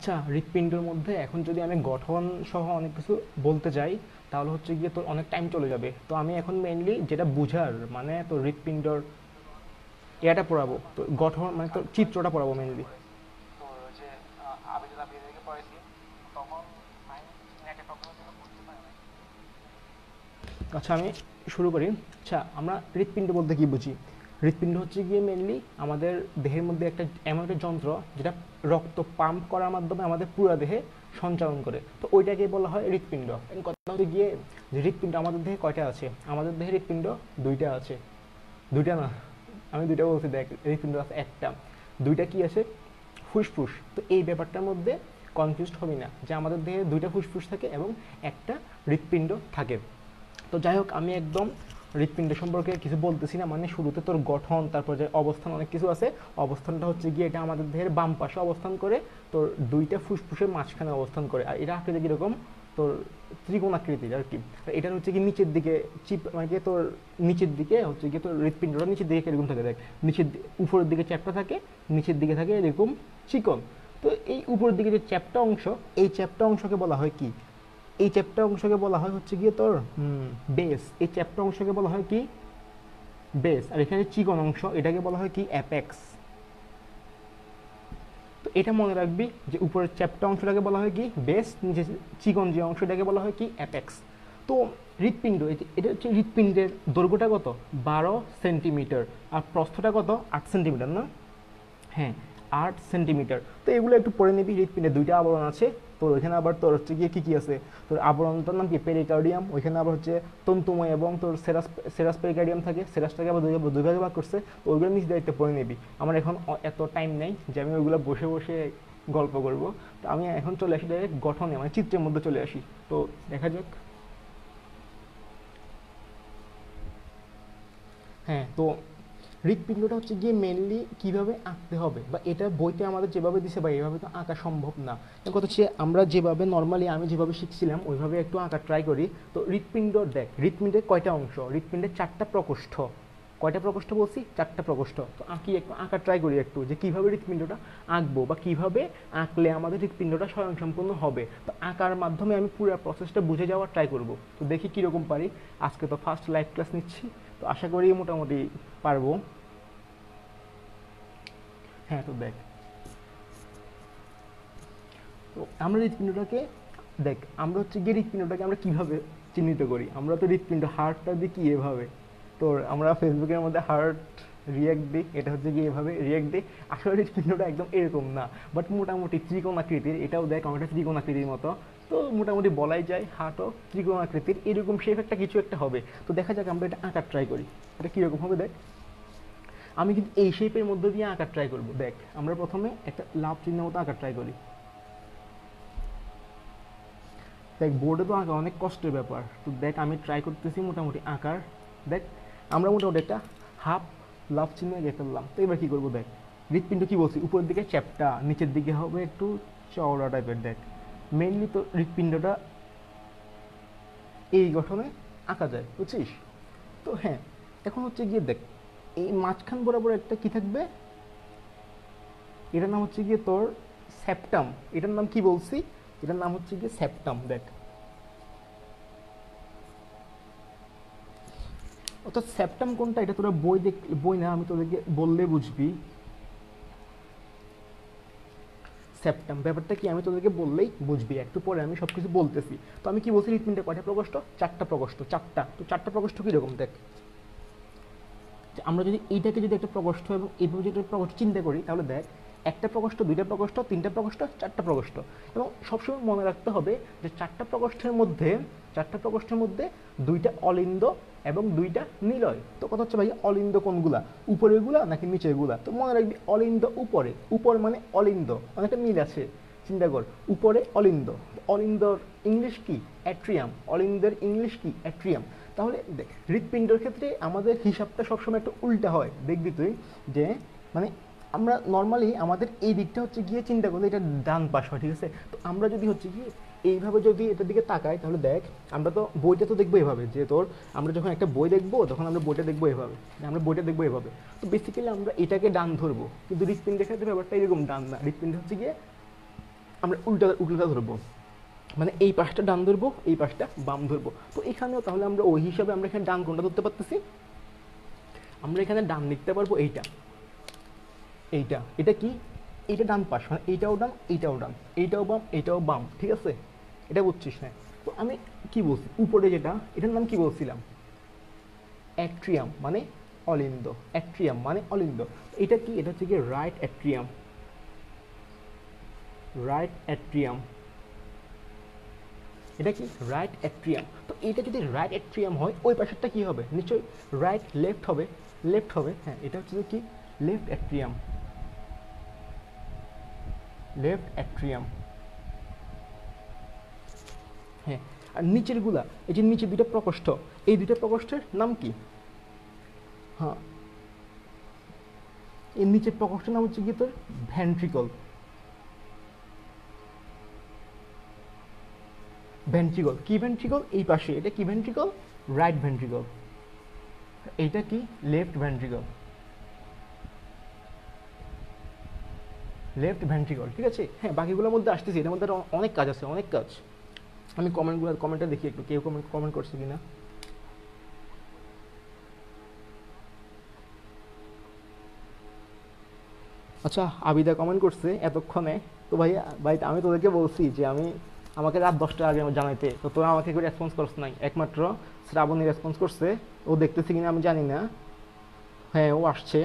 আচ্ছা, হৃৎপিণ্ডের মধ্যে এখন যদি আমি গঠন সহ অনেক কিছু বলতে যাই, তাহলে হচ্ছে গিয়ে তোর অনেক টাইম চলে যাবে। তো আমি এখন মেইনলি যেটা বুঝার মানে তোর হৃৎপিণ্ডর এটা পড়াবো, তো গঠন মানে তোর চিত্রটা পড়াবো মেইনলি। আচ্ছা, আমি শুরু করি। আচ্ছা, আমরা হৃৎপিণ্ড বলতে কি বুঝি? হৃৎপিণ্ড হচ্ছে গিয়ে মেনলি আমাদের দেহের মধ্যে একটা এমন একটা যন্ত্র যেটা রক্ত পাম্প করার মাধ্যমে আমাদের পুরো দেহে সঞ্চালন করে, তো ওইটাকে বলা হয় হৃৎপিণ্ড। এখন কথা হচ্ছে গিয়ে যে হৃৎপিণ্ড আমাদের দেহে কয়টা আছে? আমাদের দেহে হৃৎপিণ্ড দুইটা আছে। দুইটা না, আমি দুইটা বলছি, দেখ হৃৎপিণ্ড আছে একটা। দুইটা কি আছে? ফুসফুস। তো এই ব্যাপারটার মধ্যে কনফিউজড হবি না যে আমাদের দেহে দুইটা ফুসফুস থাকে এবং একটা হৃৎপিণ্ড থাকে। তো যাই হোক, আমি একদম হৃৎপিণ্ড সম্পর্কে কিছু বলতেছি না, মানে শুরুতে তোর গঠন, তারপর যে অবস্থান, অনেক কিছু আছে। অবস্থানটা হচ্ছে গিয়ে এটা আমাদের দেহের বাম পাশে অবস্থান করে, তোর দুইটা ফুসফুসের মাঝখানে অবস্থান করে। আর এটা আকৃতি কীরকম? তোর ত্রিকোণাকৃতির আর কি। এটার হচ্ছে কি নিচের দিকে চিপ, মানে কি তোর নিচের দিকে হচ্ছে গিয়ে তোর হৃৎপিণ্ডটা নিচের দিকে এরকম থাকে, দেখ নিচের উপরের দিকে চ্যাপ্টা থাকে, নিচের দিকে থাকে এরকম চিকন। তো এই উপরের দিকে যে চ্যাপ্টা অংশ, এই চ্যাপ্টা অংশকে বলা হয় কি? এই চ্যাপ্টা অংশকে বলা হয় হচ্ছে গিয়ে তোর বেস। এই চ্যাপ্টা অংশকে বলা হয় কি? বেস। আর এখানে চিকন অংশ, এটাকে বলা হয় কি? অ্যাপেক্স। তো এটা মনে রাখবি যে উপরের চ্যাপ্টা অংশটাকে বলা হয় কি? বেস। নিচে চিকন যে অংশটাকে বলা হয় কি? অ্যাপেক্স। তো হৃৎপিণ্ড, এটা হচ্ছে হৃৎপিণ্ডের দৈর্ঘ্যটা কত? 12 সেন্টিমিটার। আর প্রস্থটা কত? 8 সেন্টিমিটার না? হ্যাঁ, 8 সেন্টিমিটার। তো এগুলো একটু পড়ে নিবি। হৃৎপিণ্ডে দুইটা আবরণ আছে। তোর ওইখানে আবার তোর হচ্ছে গিয়ে কী কী আছে? তোর আবরণটার নাম কি? পেরিকার্ডিয়াম। ওইখানে আবার হচ্ছে তন্তুময় এবং তোর সেরাস সেরাস পেরিকার্ডিয়াম থাকে। সেরাসটাকে আবার দুই ভাগে ভাগ করছে। তো ওইগুলো নিজ দায়িত্বে পড়ে নিবি। আমার এখন এত টাইম নেই যে আমি ওইগুলো বসে বসে গল্প করব। তো আমি এখন চলে আসি ডাইরেক্ট গঠনে, মানে চিত্রের মধ্যে চলে আসি। তো দেখা যাক। হ্যাঁ, তো হৃৎপিণ্ডটা হচ্ছে গিয়ে মেনলি কীভাবে আঁকতে হবে, বা এটা বইতে আমাদের যেভাবে দিছে বা এইভাবে তো আঁকা সম্ভব না। এখন কথা হচ্ছে আমরা যেভাবে নর্মালি আমি যেভাবে শিখছিলাম ওইভাবে একটু আঁকা ট্রাই করি। তো হৃৎপিণ্ড, দেখ হৃৎপিণ্ডের কয়টা অংশ? হৃৎপিণ্ডের 4টা প্রকোষ্ঠ। কয়টা প্রকোষ্ঠ বলছি? 4টা প্রকোষ্ঠ। তো আঁকি, একটু আঁকা ট্রাই করি একটু, যে কীভাবে হৃৎপিণ্ডটা আঁকবো বা কীভাবে আঁকলে আমাদের হৃৎপিণ্ডটা স্বয়ংসম্পূর্ণ হবে। তো আঁকার মাধ্যমে আমি পুরো প্রসেসটা বুঝে যাওয়ার ট্রাই করব। তো দেখি কীরকম পারি। আজকে তো ফার্স্ট লাইভ ক্লাস নিচ্ছি, তো আশা করি মোটামুটি পারবো। হ্যাঁ, তো দেখ, তো আমরা হৃৎপিণ্ডটাকে, দেখ আমরা হচ্ছে গিয়ে হৃৎপিণ্ডটাকে আমরা কীভাবে চিহ্নিত করি? আমরা তো হৃৎপিণ্ড হার্টটা দিই কি এভাবে। তো আমরা ফেসবুকের মধ্যে হার্ট রিয়াক্ট দিই, এটা হচ্ছে গিয়ে এভাবে রিয়াক্ট দিই। আসলে হৃৎপিণ্ডটা একদম এরকম না, বাট মোটামুটি ত্রিকোণাকৃতির। এটাও দেখ অনেকটা ত্রিকোণাকৃতির মতো। তো মোটামুটি বলাই যায় হার্টও ত্রিকোণাকৃতির, এরকম শেপ একটা কিছু একটা হবে। তো দেখা যাক আমরা এটা আঁকার ট্রাই করি, এটা কীরকম হবে। দেখ আমি কিন্তু এই শেপের মধ্যে দিয়ে আঁকার ট্রাই করবো। দেখ আমরা প্রথমে একটা লাভ চিহ্ন মতো আঁকার ট্রাই করি। দেখ বোর্ডে তো আঁকা অনেক কষ্টের ব্যাপার। তো দেখ আমি ট্রাই করতেছি মোটামুটি আঁকার। দেখ আমরা মোটামুটি একটা হাফ লাভ চিহ্ন এঁকে ফেললাম। তো এবার কী করবো? দেখ হৃৎপিণ্ড কী বলছি? উপরের দিকে চ্যাপ্টা, নিচের দিকে হবে একটু চওড়া টাইপের। দেখ মেইনলি তো হৃৎপিণ্ডটা এই গঠনে আঁকা যায়, বুঝছিস? তো হ্যাঁ, এখন হচ্ছে গিয়ে দেখ এই মাঝখান বরাবর একটা কী থাকবে? এটার নাম হচ্ছে গিয়ে তোর সেপ্টাম। এটার নাম কি বলছি? এটার নাম হচ্ছে গিয়ে সেপ্টাম। দেখ অর্থাৎ সেপ্টাম কোনটা, এটা তোরা বই দেখ, বই না আমি তোদেরকে বললে বুঝবি। সেপ্টাম ব্যাপারটা কি আমি তোদেরকে বললেই বুঝবি, একটু পরে আমি সব কিছু বলতেছি। তো আমি কি বলছি? হৃৎপিণ্ডে কয়টা প্রকোষ্ঠ? 4টা প্রকোষ্ঠ। 4টা। তো 4টা প্রকোষ্ঠ কীরকম? দেখ আমরা যদি এইটাকে যদি একটা প্রকোষ্ঠ এবং এইভাবে যদি একটা প্রকোষ্ঠ চিন্তা করি, তাহলে দেখ একটা প্রকোষ্ঠ, দুইটা প্রকোষ্ঠ, তিনটা প্রকোষ্ঠ, 4টা প্রকোষ্ঠ। এবং সবসময় মনে রাখতে হবে যে 4টা প্রকোষ্ঠের মধ্যে দুইটা অলিন্দ এবং দুইটা নিলয়। তো কথা হচ্ছে ভাই অলিন্দ কোনগুলা? উপরেরগুলা নাকি নিচেরগুলা? তো মনে রাখবি অলিন্দ উপরে। উপর মানে অলিন্দ, অনেকটা মিল আছে। চিন্তা কর, উপরে অলিন্দ। অলিন্দর ইংলিশ কি? অ্যাট্রিয়াম। অলিন্দের ইংলিশ কি? অ্যাট্রিয়াম। তাহলে দেখ হৃৎপিণ্ডের ক্ষেত্রে আমাদের হিসাবটা সবসময় একটু উল্টা হয়, দেখবি তুই যে মানে আমরা নর্মালি আমাদের এই দিকটা হচ্ছে গিয়ে চিন্তা করলে এটা ডান পাশ হয়, ঠিক আছে? তো আমরা যদি হচ্ছে গিয়ে এইভাবে যদি এটার দিকে তাকাই, তাহলে দেখ আমরা তো বইটা তো দেখবো এভাবে, যে তোর আমরা যখন একটা বই দেখবো তখন আমরা বইটা দেখবো এভাবে, আমরা বইটা দেখবো এভাবে। তো বেসিক্যালি আমরা এটাকে ডান ধরবো, কিন্তু হৃৎপিণ্ডের ক্ষেত্রে ব্যাপারটা এরকম ডান না। হৃৎপিণ্ড হচ্ছে গিয়ে আমরা উল্টা উল্টা ধরবো, মানে এই পাশটা ডান ধরবো, এই পাশটা বাম ধরবো। তো এখানেও তাহলে আমরা ওই হিসাবে আমরা এখানে ডান কোনটা ধরতে পারতেছি, আমরা এখানে ডান লিখতে পারবো এইটা, এইটা, এটা কি, এইটা ডান পাশ, মানে এইটাও ডান, এইটাও ডান, এইটাও বাম, এইটাও বাম, ঠিক আছে, এটা বুঝছিস না? তো আমি কি বলছি, উপরে যেটা, এটার নাম কি বলছিলাম, অ্যাট্রিয়াম মানে অলিন্দ, অ্যাট্রিয়াম মানে অলিন্দ। এটা কি, এটা হচ্ছে কি রাইট অ্যাট্রিয়াম, রাইট অ্যাট্রিয়াম, এটা কি রাইট অ্যাট্রিয়াম। তো এটা যদি রাইট অ্যাট্রিয়াম হয়, ওই পাশেরটা কি হবে, নিশ্চয়ই রাইট লেফট হবে, লেফট হবে, হ্যাঁ এটা হচ্ছে কি লেফট অ্যাট্রিয়াম, লেফট অ্যাট্রিয়াম। হ্যাঁ, আর নিচের গুলা, এই যে নিচে দুইটা প্রকোষ্ঠ, এই দুইটা প্রকোষ্ঠের নাম কি, হ্যাঁ এই নিচের প্রকোষ্ঠের নাম হচ্ছে কি তোর ভেন্ট্রিকল, ভেন্ট্রিকল। কি ভেন্ট্রিকল, এই পাশে এটা কি ভেন্ট্রিকল, রাইট ভেন্ট্রিকল, এইটা কি লেফট ভেন্ট্রিকল, লেফট ভেন্ট্রিকল, ঠিক আছে। হ্যাঁ বাকিগুলোর মধ্যে আসতেছি, এটার মধ্যে অনেক কাজ আছে, অনেক কাজ। আমি কমেন্টটা দেখি একটু, কেউ কমেন্ট করছে কিনা। আচ্ছা আবিদা কমেন্ট করছে এতক্ষণে। তো ভাই ভাই আমি তোদেরকে বলছি যে আমাকে রাত 10টার আগে জানাইতে, তো তোরা আমাকে কেউ রেসপন্স করছ নাই, একমাত্র শ্রাবণী রেসপন্স করছে। ও দেখতেছি কিনা আমি জানি না, হ্যাঁ ও আসছে।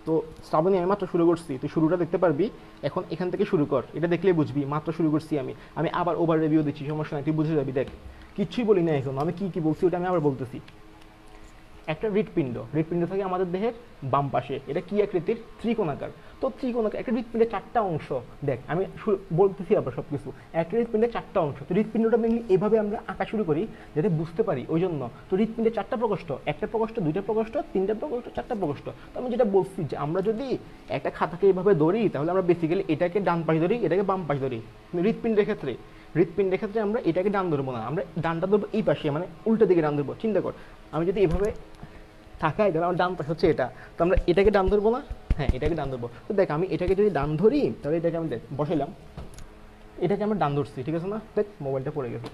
তো শ্রাবণী আমি মাত্র শুরু করছি, তুই শুরুটা দেখতে পারবি, এখন এখান থেকে শুরু কর, এটা দেখলেই বুঝবি মাত্র শুরু করছি আমি আবার ওভার রিভিউ দিচ্ছি, সমস্যা নাই, তুই বুঝে যাবি। দেখ কিচ্ছুই বলি না এখন, আমি কি বলছি ওটা আমি আবার বলতেছি। একটা হৃৎপিণ্ড, হৃৎপিণ্ড থাকে আমাদের দেহের বাম পাশে, এটা কি আকৃতির, ত্রিকোণাকার। তো ত্রিকোণাকার একটা হৃৎপিণ্ডের 4টা অংশ, দেখ আমি বলতেছি আবার সব কিছু, একটা হৃৎপিণ্ডের 4টা অংশ। তো হৃৎপিণ্ডটা মেনলি এভাবে আমরা আঁকা শুরু করি যাতে বুঝতে পারি, ওই জন্য। তো হৃৎপিণ্ডের 4টা প্রকোষ্ঠ, একটা প্রকোষ্ঠ, 2টা প্রকোষ্ঠ, 3টা প্রকোষ্ঠ, 4টা প্রকোষ্ঠ। তো আমি যেটা বলছি যে আমরা যদি একটা খাতাকে এইভাবে ধরি, তাহলে আমরা বেসিক্যালি এটাকে ডান পাশে ধরি, এটাকে বাম পাশে ধরি। হৃৎপিণ্ডের ক্ষেত্রে, হৃৎপিণ্ডের ক্ষেত্রে আমরা এটাকে ডান ধরবো না, আমরা ডানটা ধরবো এই পাশে, মানে উল্টো দিকে ডান ধরবো। চিন্তা কর, আমি যদি এভাবে থাকায়, তাহলে আমার ডান পাশে হচ্ছে এটা, তো আমরা এটাকে ডান ধরবো না, হ্যাঁ এটাকে ডান ধরবো। তো দেখ আমি এটাকে যদি ডান ধরি, তাহলে এটাকে আমি দেখ বসাইলাম, এটাকে আমরা ডান ধরছি, ঠিক আছে না? দেখ মোবাইলটা পড়ে গেছে।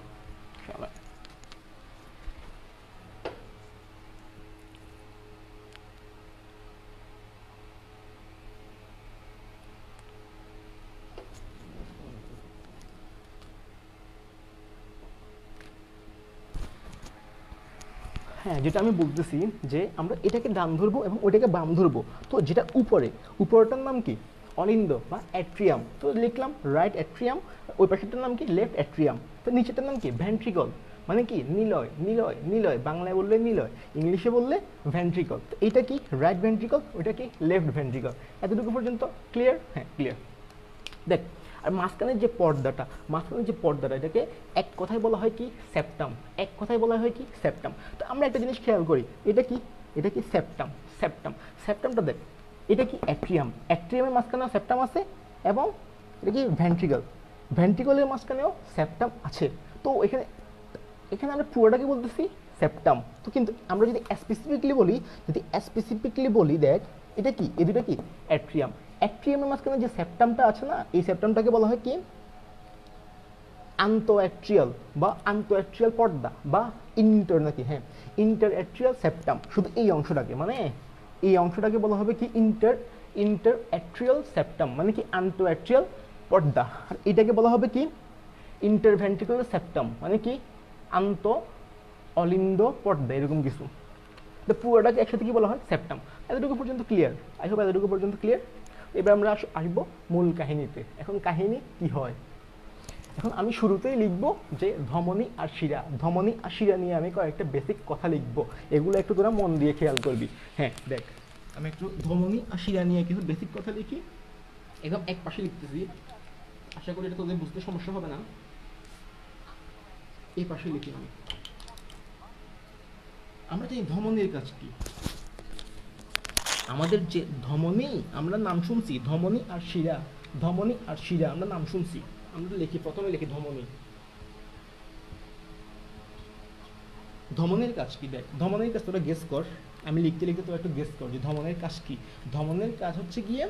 হ্যাঁ যেটা আমি বলতেছি যে আমরা এটাকে ডান ধরবো এবং ওইটাকে বাম ধরবো। তো যেটা উপরেরটার নাম কি, অলিন্দ বা অ্যাট্রিয়াম, তো লিখলাম রাইট অ্যাট্রিয়াম। ওই পাশেরটার নাম কি, লেফট অ্যাট্রিয়াম। তো নিচেরটার নাম কি, ভেন্ট্রিকল, মানে কি নিলয়, নিলয়, নিলয়, বাংলায় বললে নিলয়, ইংলিশে বললে ভেন্ট্রিকল। তো এইটা কি রাইট ভেন্ট্রিকল, ওইটা কি লেফট ভেন্ট্রিকল। এতটুকু পর্যন্ত ক্লিয়ার? হ্যাঁ ক্লিয়ার। দেখ আর মাঝখানের যে পর্দাটা এটাকে এক কথায় বলা হয় কি, সেপ্টাম, এক কথায় বলা হয় কি সেপ্টাম। তো আমরা একটা জিনিস খেয়াল করি, এটা কি সেপ্টাম, সেপ্টামটা দেখ, এটা কি অ্যাট্রিয়াম, অ্যাট্রিয়ামের মাঝখানেও সেপ্টাম আছে, এবং এটা কি ভেন্ট্রিকল, ভেন্ট্রিকলের মাঝখানেও সেপ্টাম আছে। তো এখানে আমরা পুরোটাকে বলতেছি সেপ্টাম। তো কিন্তু আমরা যদি স্পেসিফিকলি বলি, দেখ এটা কি, এই দুটো কি অ্যাট্রিয়াম, অ্যাট্রিয়ামের মাঝখানে যে সেপ্টামটা আছে না, এই সেপ্টামটাকে বলা হয় কি আন্তঃঅ্যাট্রিয়াল বা আন্তঃঅ্যাট্রিয়াল পর্দা বা নাকি, হ্যাঁ ইন্টারঅ্যাট্রিয়াল সেপ্টাম। শুধু এই অংশটাকে, মানে এই অংশটাকে বলা হবে কি ইন্টারঅ্যাট্রিয়াল সেপ্টাম, মানে কি আন্তঃঅ্যাট্রিয়াল পর্দা। আর এটাকে বলা হবে কি ইন্টারভেন্ট্রিকুলার সেপ্টাম, মানে কি অলিন্দ পর্দা, এরকম কিছু। তো পুরোটাকে একসাথে কি বলা হয়, সেপ্টাম। এতটুকু পর্যন্ত ক্লিয়ার? আই হোপ এতটুকু পর্যন্ত ক্লিয়ার। এবার আমরা আসবো মূল কাহিনীতে। এখন কাহিনী কি হয়, এখন আমি শুরুতেই লিখব যে ধমনী আর শিরা নিয়ে আমি কয়েকটা বেসিক কথা লিখব, এগুলো একটু তোরা মন দিয়ে খেয়াল করবি। হ্যাঁ দেখ আমি একটু ধমনী আর শিরা নিয়ে কিছু বেসিক কথা লিখি, একদম এক পাশে লিখতেছি, আশা করি এটা তোদের বুঝতে সমস্যা হবে না। এই পাশে লিখি আমরা জানি ধমনীর কাজ কি। আমাদের যে ধমনী, আমরা নাম শুনছি ধমনী আর শিরা আমরা নাম শুনছি। আমরা প্রথমে লিখি ধমনীর কাজ কি। দেখ ধমনীর কাজ তোরা গেস কর, আমি লিখতে তোরা একটু গেস কর যে ধমনীর কাজ কি। ধমনীর কাজ হচ্ছে গিয়ে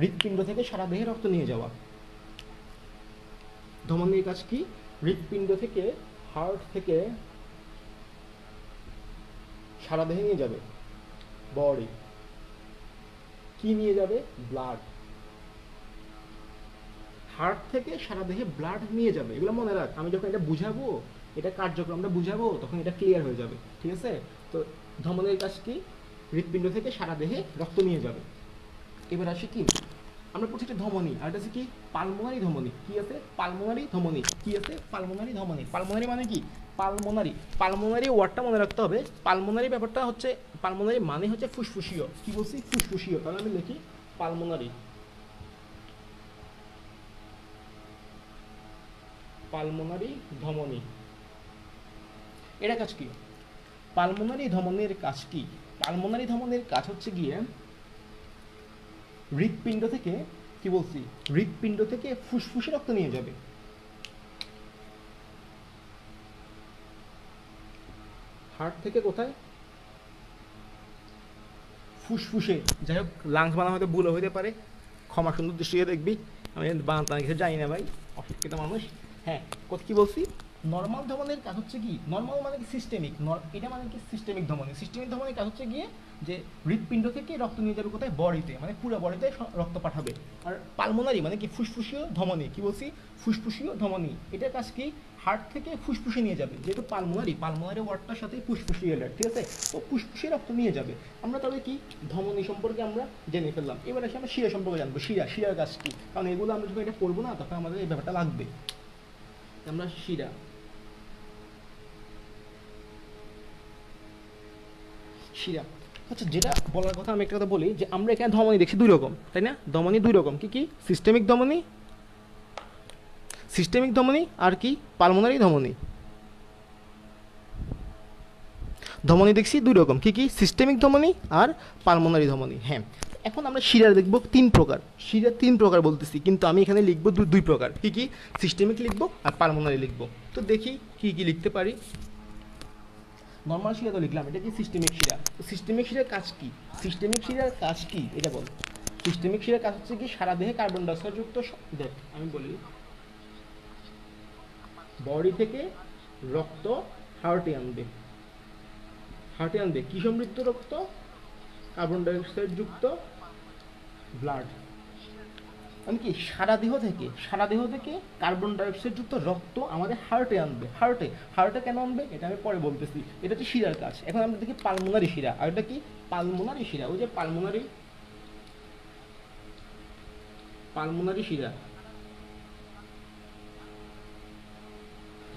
হৃৎপিণ্ড থেকে সারা দেহে রক্ত নিয়ে যাওয়া। ধমনীর কাজ কি? হৃৎপিণ্ড থেকে, হার্ট থেকে সারা দেহে নিয়ে যাবে, বডি কি নিয়ে যাবে? ব্লাড। হার্ট থেকে সারা দেহে ব্লাড নিয়ে যাবে, এগুলো মনে রাখ। আমি যখন এটা বুঝাবো, এটা কার্যক্রমটা বুঝাবো, তখন এটা ক্লিয়ার হয়ে যাবে, ঠিক আছে? তো ধমনীর কাজ কি? হৃৎপিণ্ড থেকে সারা দেহে রক্ত নিয়ে যাবে। এবার আসি কি, আমরা প্রতিটা ধমনী, আর এটা হচ্ছে কি পালমোনারি ধমনী। কি আছে? পালমোনারি ধমনী। কি আছে? পালমোনারি ধমনী। পালমোনারি মানে কি? পালমোনারি, পালমোনারি ওয়ার্ডটা মনে রাখতে হবে। পালমোনারি ব্যাপারটা হচ্ছে, পালমোনারি মানে হচ্ছে ফুসফুসীয়। কি বলছি? ফুসফুসীয়। তাহলে আমি লিখি পালমোনারি। পালমোনারি ধমনী, এটা কাজ কি? পালমোনারি ধমনীর কাজ কি? পালমোনারি ধমনীর কাজ হচ্ছে গিয়ে হৃৎপিণ্ড থেকে, কি বলছি, হৃৎপিণ্ড থেকে ফুসফুসে রক্ত নিয়ে যাবে। হার্ট থেকে কোথায়? ফুসফুসে। যাই হোক, লাংস বানানো হয়তো ভুল হইতে পারে, ক্ষমা সুন্দর দৃষ্টিতে দেখবি। আমি বানাতে কিছু জানি না ভাই, অশিক্ষিত মানুষ। হ্যাঁ, কি বলছি? নর্মাল ধমনের কাজ হচ্ছে কি? নর্মাল মানে কি? সিস্টেমিক। এটা মানে কি? সিস্টেমিক ধমনী। সিস্টেমিক ধমনের কাজ হচ্ছে গিয়ে যে হৃৎপিণ্ড থেকে রক্ত নিয়ে যাবে কোথায়? বডিতে, মানে পুরো বডিতে রক্ত পাঠাবে। আর পালমোনারি মানে কি? ফুসফুসীয় ধমনী। কি বলছি? ফুসফুসীয় ধমনী। এটার কাজ কি? হার্ট থেকে ফুসফুসে নিয়ে যাবে। যেহেতু পালমোনারি, পালমোনারি ওয়ার্ডটার সাথে ফুসফুসি রিলেটেড, ঠিক আছে? তো ফুসফুসে রক্ত নিয়ে যাবে। আমরা তবে কি ধমনী সম্পর্কে আমরা জেনে ফেললাম। এবার আসি আমরা শিরা সম্পর্কে জানবো। শিরা, শিরার কাজ কি? কারণ এগুলো আমরা যখন এটা পড়বো না, তখন আমাদের এই ব্যাপারটা লাগবে। আমরা শিরা, শিরা আচ্ছা, যেটা বলার কথা আমি একটা কথা বলি, যে আমরা এখানে ধমনী দেখছি দুই রকম, তাই না? ধমনী দুই রকম। কি কি? সিস্টেমিক ধমনী, সিস্টেমিক ধমনী, আর কি পালমোনারি ধমনী। ধমনী দেখছি দুই রকম। কি কি? সিস্টেমিক ধমনী আর পালমোনারি ধমনী। হ্যাঁ, এখন আমরা শিরা দেখব তিন প্রকার। শিরা তিন প্রকার বলতেছি, কিন্তু আমি এখানে লিখবো দুই প্রকার। কি কি? সিস্টেমিক লিখবো আর পালমোনারি লিখবো। তো দেখি কি কি লিখতে পারি। নর্মাল শিরা তো লিখলাম, এটা কি সিস্টেমিক শিরা। সিস্টেমিক শিরার কাজ কি? সিস্টেমিক শিরার কাজ কি এটা বল। সিস্টেমিক শিরার কাজ হচ্ছে কি? সারা দেহে কার্বন ডাইঅক্সাইড যুক্ত, দেখ আমি বলি, বডি থেকে রক্ত হার্টে আনবে। হার্টে আনবে কি সমৃদ্ধ রক্ত? কার্বন ডাইঅক্সাইড যুক্ত ব্লাড। মানে কি? সারা দেহ থেকে, সারা দেহ থেকে কার্বন ডাইঅক্সাইড যুক্ত রক্ত আমাদের হার্টে আনবে। হার্টে, হার্টে কেন আনবে এটা আমি পরে বলতেছি। এটা হচ্ছে শিরার কাজ। এখন আমরা দেখি পালমোনারি শিরা। আর এটা কি? পালমোনারি শিরা। ওই যে পালমোনারি, পালমোনারি শিরা।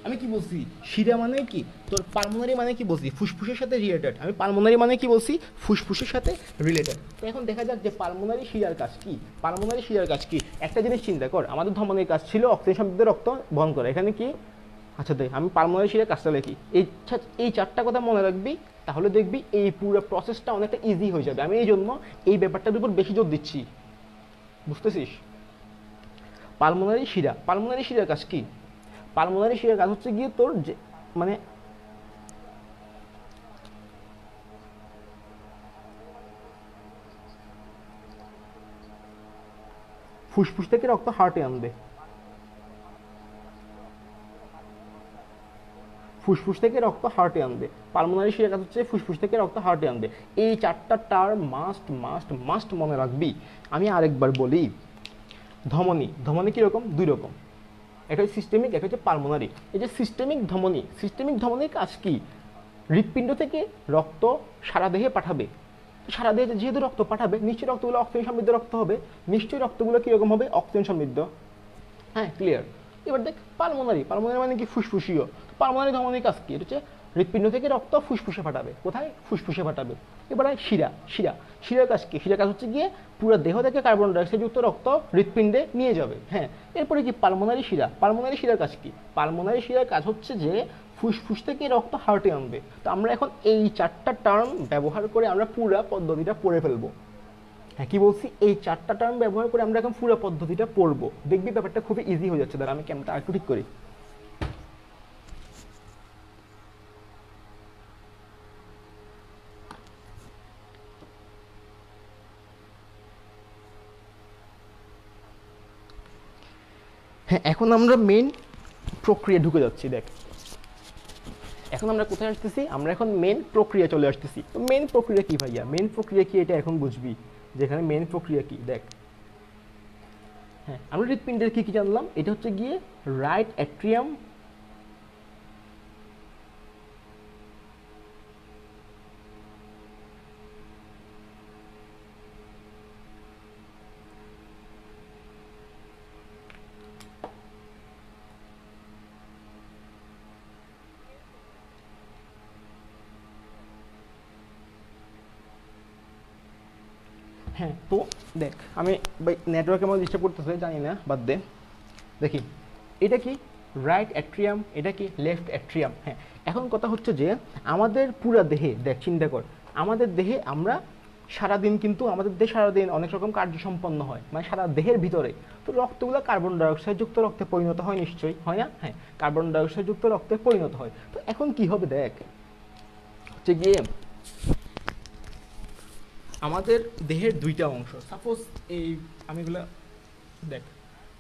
আমি কি বলছি? শিরা মানে কি? তোর পালমোনারি মানে কি বলছি? ফুসফুসের সাথে রিলেটেড। আমি পালমোনারি মানে কি বলছি? ফুসফুসের সাথে রিলেটেড। তো এখন দেখা যাক যে পালমোনারি শিরার কাজ কি। পালমোনারি শিরার কাজ কি? একটা জিনিস চিন্তা কর, আমাদের ধমনীর কাজ ছিল অক্সিজেন সমৃদ্ধ রক্ত বহন করা। এখানে কি? আচ্ছা দেখ, আমি পালমোনারি শিরার কাজটা লিখি। এই চারটা কথা মনে রাখবি, তাহলে দেখবি এই পুরো প্রসেসটা অনেকটা ইজি হয়ে যাবে। আমি এই জন্য এই ব্যাপারটার উপর বেশি জোর দিচ্ছি, বুঝতেছিস? পালমোনারি শিরা, পালমোনারি শিরার কাজ কি? পালমোনারি শিরার কাজ হচ্ছে গিয়ে তোর যে, মানে ফুসফুস থেকে রক্ত হার্টে আনবে। ফুসফুস থেকে রক্ত হার্টে আনবে। পালমোনারি শিরার কাজ হচ্ছে ফুসফুস থেকে রক্ত হার্টে আনবে। এই চারটা টার্ম মাস্ট মাস্ট মাস্ট মনে রাখবি। আমি আরেকবার বলি, ধমনী, ধমনী কীরকম? দুই রকম। একটা হচ্ছে সিস্টেমিক, একটা হচ্ছে পালমোনারি। এই যে সিস্টেমিক ধমনী, সিস্টেমিক ধমনীর কাজ কি? হৃৎপিণ্ড থেকে রক্ত সারা দেহে পাঠাবে। সারা দেহে যেহেতু রক্ত পাঠাবে, নিশ্চয়ই রক্তগুলো অক্সিজেন সমৃদ্ধ রক্ত হবে। নিশ্চয়ই রক্তগুলো কীরকম হবে? অক্সিজেন সমৃদ্ধ। হ্যাঁ, ক্লিয়ার। এবার দেখ পালমোনারি, পালমোনারি মানে কি? ফুসফুসীয়। পালমোনারি ধমনীর কাজ কি? এটা হচ্ছে হৃৎপিণ্ড থেকে রক্ত ফুসফুসে পাঠাবে। কোথায়? ফুসফুসে পাঠাবে। এবার শিরা, শিরা, শিরার কাজ কি? শিরার কাজ হচ্ছে গিয়ে পুরো দেহ থেকে কার্বন ডাইঅক্সাইড যুক্ত রক্ত হৃৎপিণ্ডে নিয়ে যাবে। হ্যাঁ, এরপরে কি? পালমোনারি শিরা। পালমোনারি শিরার কাজ কি? পালমোনারি শিরার কাজ হচ্ছে যে ফুসফুস থেকে রক্ত হার্টে আনবে। তো আমরা এখন এই চারটা টার্ম ব্যবহার করে আমরা পুরো পদ্ধতিটা পড়ে ফেলবো। হ্যাঁ, কি বলছি? এই চারটা টার্ম ব্যবহার করে আমরা এখন পুরো পদ্ধতিটা পড়বো। দেখবি ব্যাপারটা খুবই ইজি হয়ে যাচ্ছে। দাঁড়া আমি ক্যামেরাটা আরেকটু ঠিক করি। হ্যাঁ, এখন আমরা মেন প্রক্রিয়া ঢুকে যাচ্ছি। দেখ এখন আমরা কোথায় আসতেছি, আমরা এখন মেন প্রক্রিয়া চলে আসতেছি। তো মেন প্রক্রিয়া কি ভাইয়া, মেন প্রক্রিয়া কি এটা এখন বুঝবি, যেখানে মেন প্রক্রিয়া কি। দেখ হ্যাঁ, আমরা হৃৎপিণ্ডের কি কি জানলাম, এটা হচ্ছে গিয়ে রাইট অ্যাট্রিয়াম, হ্যাঁ। তো দেখ আমি নেটওয়ার্কে আমার ডিস্টার্ব করতেছে জানি না, বাদ দে। দেখি এটা কি রাইট অ্যাট্রিয়াম, এটা কি লেফট অ্যাট্রিয়াম। হ্যাঁ, এখন কথা হচ্ছে যে আমাদের পুরা দেহে, দেখ চিন্তা কর, আমাদের দেহে আমরা সারাদিন কিন্তু আমাদের দেহে সারাদিন অনেক রকম কার্য সম্পন্ন হয়, মানে সারা দেহের ভিতরে। তো রক্তগুলো কার্বন ডাইঅক্সাইড যুক্ত রক্তে পরিণত হয় নিশ্চয়ই, হয় না? হ্যাঁ, কার্বন ডাইঅক্সাইড যুক্ত রক্তে পরিণত হয়। তো এখন কি হবে দেখ, হচ্ছে গিয়ে আমাদের দেহের দুইটা অংশ, সাপোজ এই আমি এগুলা দেখ,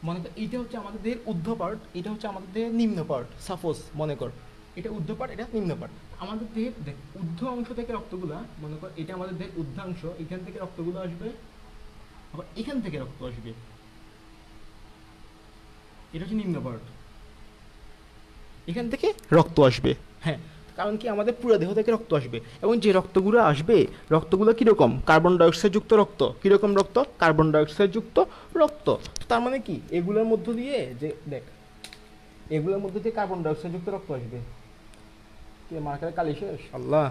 মনে কর এইটা হচ্ছে আমাদের দেহের ঊর্ধ্ব পার্ট, এটা হচ্ছে আমাদের দেহের নিম্ন পার্ট। সাপোজ মনে কর এটা ঊর্ধ্ব পার্ট, এটা নিম্ন পার্ট। আমাদের দেহের দেখ ঊর্ধ্ব অংশ থেকে রক্তগুলা, মনে কর এটা আমাদের দেহের ঊর্ধ্বাংশ, এখান থেকে রক্তগুলো আসবে, আবার এখান থেকে রক্ত আসবে, এটা হচ্ছে নিম্ন পার্ট, এখান থেকে রক্ত আসবে। হ্যাঁ, কারণ কি আমাদের পুরো দেহ থেকে রক্ত আসবে, এবং যে রক্তগুলো আসবে রক্তগুলো কীরকম, কার্বন ডাইঅক্সাইড যুক্ত রক্ত। কীরকম রক্ত, কার্বন ডাইঅক্সাইড যুক্ত রক্ত। তার মানে কি এগুলোর মধ্য দিয়ে যে দেখ এগুলোর মধ্যে দিয়ে কার্বন ডাইঅক্সাইড যুক্ত রক্ত আসবে। কি মার্কারে কালি শেষ, আল্লাহ,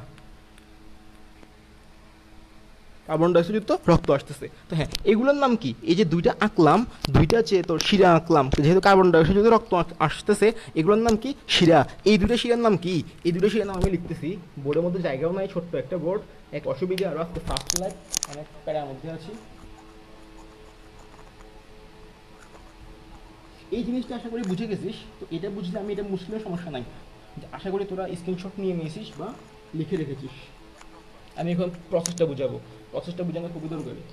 কার্বন ডাইঅক্সাইড যুক্ত রক্ত আসতেছে। তো হ্যাঁ, এগুলোর নাম কি, এই যে দুইটা আঁকলাম, দুইটা যে তোর শিরা আঁকলাম, যেহেতু কার্বন ডাইঅক্সাইড যুক্ত রক্ত আসতেছে, এগুলোর নাম কি, শিরা। এই দুটো শিরার নাম কি, এই দুটো শিরার নাম আমি লিখতেছি, বোর্ডের মধ্যে জায়গাও নাই, ছোট্ট একটা বোর্ড, এক অসুবিধা আরও আজকে ফার্স্ট লাইফ, অনেক প্যারার মধ্যে আছি। এই জিনিসটা আশা করি বুঝে গেছিস। তো এটা বুঝলে আমি এটা মুছলেও সমস্যা নাই, আশা করি তোরা স্ক্রিনশট নিয়ে নিয়েছিস বা লিখে রেখেছিস। আমি এখন প্রসেসটা বুঝাবো, প্রসেসটা বোঝানো খুবই দরকারি।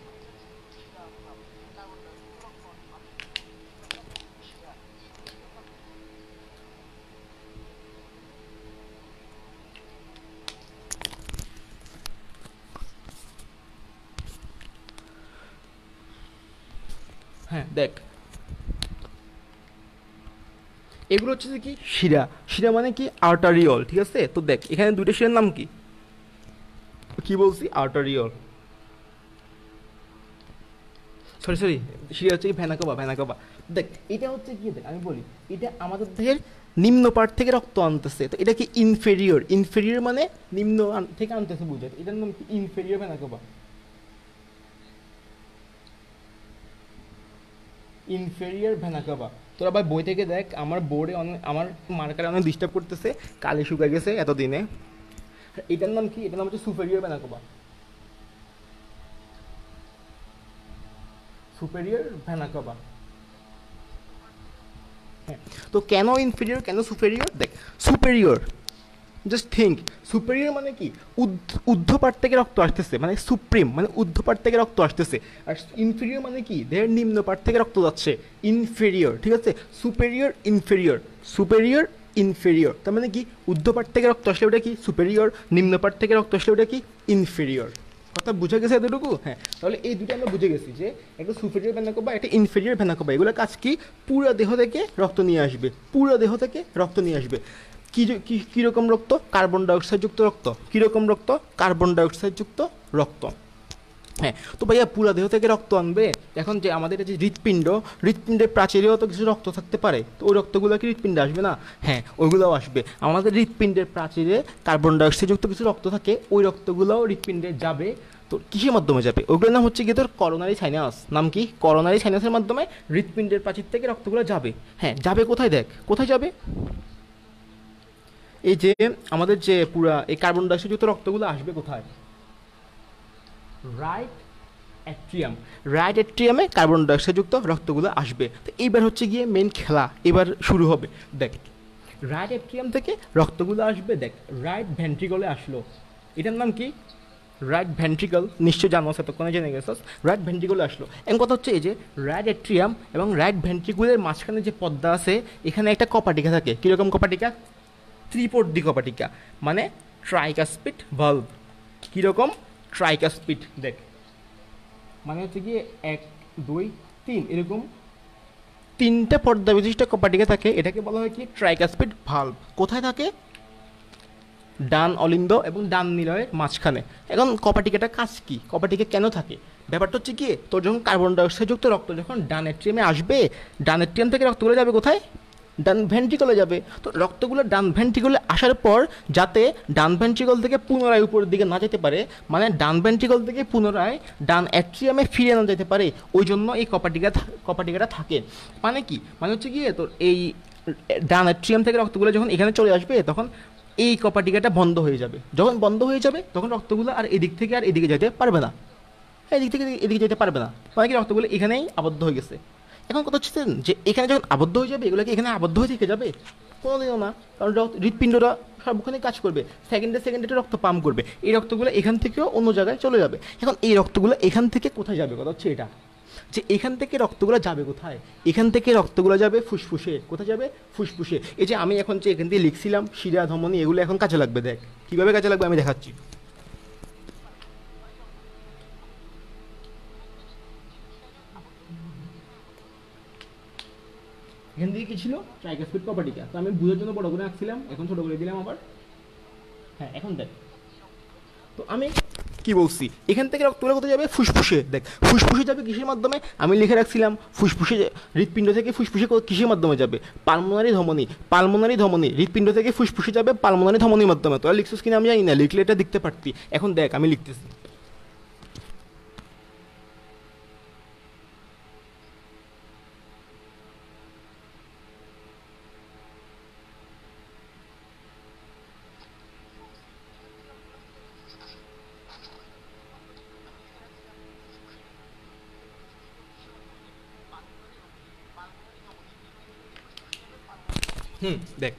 হ্যাঁ দেখ, এগুলো হচ্ছে কি শিরা, শিরা মানে কি আর্টারিওল, ঠিক আছে? তো দেখ এখানে দুইটা শিরার নাম কি, কি বলছি, আর্টারিওল, সরি সরি, শিরা হচ্ছে কি ভেনাকোবা, ভেনাকোবা। দেখ এটা হচ্ছে কি, দেখ আমি বলি, এটা আমাদের দেহের নিম্ন পার্ট থেকে রক্ত আনতেছে। তো এটা কি ইনফেরিয়র, ইনফেরিয়র মানে নিম্ন থেকে আনতেছে বুঝে, এটার নাম কি ইনফেরিয়র ভেনাকোবা, ইনফেরিয়র ভেনাকোবা। তোরা ভাই বই থেকে দেখ, আমার বোর্ডে অনেক, আমার মার্কারে অনেক ডিস্টার্ব করতেছে, কালি শুকা গেছে এতদিনে। এটার নাম কি, এটার নাম হচ্ছে সুপেরিয়র ভেনাকোবা, সুপেরিয়র ভেনাকোবা। হ্যাঁ, তো কেন ইনফেরিয়র, কেন সুপেরিয়র? দেখ সুপেরিয়র, জাস্ট থিঙ্ক, সুপেরিয়র মানে কি, ঊর্ধ্বপাট থেকে রক্ত আসতেছে, মানে সুপ্রিম মানে ঊর্ধ্বপাট থেকে রক্ত আসতেছে। আর ইনফেরিয়র মানে কি, দেহের নিম্ন পাট থেকে রক্ত যাচ্ছে, ইনফেরিয়র, ঠিক আছে? সুপেরিয়র ইনফেরিয়র, সুপেরিয়র ইনফেরিয়র, তার মানে কি ঊর্ধ্বপাট থেকে রক্ত আসলে ওটা কি সুপেরিয়র, নিম্নপাট থেকে রক্ত আসলে ওটা কি ইনফেরিয়র। কথা বুঝে গেছে এতটুকু? হ্যাঁ, তাহলে এই দুটো আমরা বুঝে গেছি যে একটা সুপেরিয়র ভেনাকোবা, একটা ইনফেরিয়র ভেনাকোবা। এগুলো কাজ কি, পুরো দেহ থেকে রক্ত নিয়ে আসবে, পুরো দেহ থেকে রক্ত নিয়ে আসবে। কীরকম রক্ত, কার্বন ডাইঅক্সাইড যুক্ত রক্ত। কীরকম রক্ত, কার্বন ডাইঅক্সাইড যুক্ত রক্ত। হ্যাঁ, তো ভাইয়া পুরা দেহ থেকে রক্ত আনবে। এখন যে আমাদের যে হৃৎপিণ্ড, হৃৎপিণ্ডের প্রাচীরেও তো কিছু রক্ত থাকতে পারে, তো ওই রক্তগুলো কি হৃৎপিণ্ডে আসবে না? হ্যাঁ, ওইগুলোও আসবে। আমাদের হৃৎপিণ্ডের প্রাচীরে কার্বন ডাইঅক্সাইড যুক্ত কিছু রক্ত থাকে, ওই রক্তগুলোও হৃৎপিণ্ডে যাবে। তো কিসের মাধ্যমে যাবে? ওইগুলোর নাম হচ্ছে গিয়ে তোর করোনারি সাইনাস। নাম কি? করোনারি সাইনাসের মাধ্যমে হৃৎপিণ্ডের প্রাচীর থেকে রক্তগুলো যাবে। হ্যাঁ, যাবে কোথায়? দেখ কোথায় যাবে, এই যে আমাদের যে পুরা এই কার্বন ডাইঅক্সাইড যুক্ত রক্তগুলো আসবে কোথায়, রাইট অ্যাট্রিয়াম, রাইট অ্যাট্রিয়ামে কার্বন ডাইঅক্সাইড যুক্ত রক্তগুলো আসবে। তো এইবার হচ্ছে গিয়ে মেন খেলা এবার শুরু হবে। দেখ রাইট অ্যাট্রিয়াম থেকে রক্তগুলো আসবে, দেখ রাইট ভেন্ট্রিকলে আসলো, এটার নাম কি, রাইট ভেন্ট্রিকল, নিশ্চয় জানো, এতক্ষণে জেনে গেছো, রাইট ভেন্ট্রিকলে আসলো। এখন কথা হচ্ছে এই যে রাইট অ্যাট্রিয়াম এবং রাইট ভেন্ট্রিকুলের মাঝখানে যে পর্দা আছে, এখানে একটা কপাটিকা থাকে। কীরকম কপাটিকা? ত্রিপর্দি কপাটিকা, মানে ট্রাইকাসপিড ভালভ। কীরকম? ট্রাইকাসপিড, দেখ মানে হচ্ছে কি 1 2 3 এরকম তিনটা পর্দা বিশিষ্ট কপাটিকা থাকে। এটাকে বলা হয় কি? Tricuspid valve. কোথায় থাকে? ডান অলিন্দ এবং ডান নিলয়ের মাঝখানে। এখন কপাটিকাটা কাজ কি? কপাটিকা কেন থাকে? ব্যাপারটা হচ্ছে কি, তোর যখন কার্বন ডাইঅক্সাইডযুক্ত রক্ত যখন ডান এট্রিয়ামে আসবে, ডান এট্রিয়াম থেকে রক্তগুলো যাবে কোথায়? ডান ভেন্ট্রিকলে যাবে। তো রক্তগুলো ডান ভেন্ট্রিকলে আসার পর যাতে ডান ভেন্ট্রিকল থেকে পুনরায় উপরের দিকে না যেতে পারে, মানে ডান ভেন্ট্রিকল থেকে পুনরায় ডান অ্যাট্রিয়ামে ফিরে না যেতে পারে, ওই জন্য এই কপাটিকাটা থাকে। মানে কি? মানে হচ্ছে কি, তোর এই ডান অ্যাট্রিয়াম থেকে রক্তগুলো যখন এখানে চলে আসবে, তখন এই কপাটিকাটা বন্ধ হয়ে যাবে। যখন বন্ধ হয়ে যাবে তখন রক্তগুলো আর এদিক থেকে আর এদিকে যেতে পারবে না, এদিক থেকে এদিকে যেতে পারবে না, মানে কি রক্তগুলো এখানেই আবদ্ধ হয়ে গেছে। এখন কথা হচ্ছে যে এখানে যখন আবদ্ধ হয়ে যাবে, এগুলোকে এখানে আবদ্ধ হয়ে থেকে যাবে? কোনোদিনও না, কারণ হৃৎপিণ্ডরা সর্বক্ষণে কাজ করবে, সেকেন্ডে সেকেন্ডে রক্ত পাম্প করবে। এই রক্তগুলো এখান থেকেও অন্য জায়গায় চলে যাবে। এখন এই রক্তগুলো এখান থেকে কোথায় যাবে? কথা হচ্ছে এটা, যে এখান থেকে রক্তগুলো যাবে কোথায়? এখান থেকে রক্তগুলো যাবে ফুসফুসে। কোথায় যাবে? ফুসফুসে। এই যে আমি এখন যে এখান দিয়ে লিখছিলাম শিরা ধমনী, এগুলো এখন কাজে লাগবে। দেখ কীভাবে কাজে লাগবে আমি দেখাচ্ছি। এখান থেকে কি ছিল? ট্রাইকাসপিড কপাটিকা। তো আমি বুঝার জন্য বড় করে আঁকছিলাম, এখন ছোট করে দিলাম আবার। হ্যাঁ, এখন দেখ, তো আমি কি বলছি, এখান থেকে রক্তগুলো কোথায় যাবে? ফুসফুসে। দেখ ফুসফুসে যাবে কিসের মাধ্যমে? আমি লিখে রাখছিলাম ফুসফুসে, হৃৎপিণ্ড থেকে ফুসফুসে কিসের মাধ্যমে যাবে? পালমোনারি ধমনী। পালমোনারি ধমনী, হৃৎপিণ্ড থেকে ফুসফুসে যাবে পালমোনারি ধমনীর মাধ্যমে। তোরা লিখছিস কিনা আমি জানি না, লিখলে এটা দেখতে পারতি। এখন দেখ আমি লিখতেছি। দেখ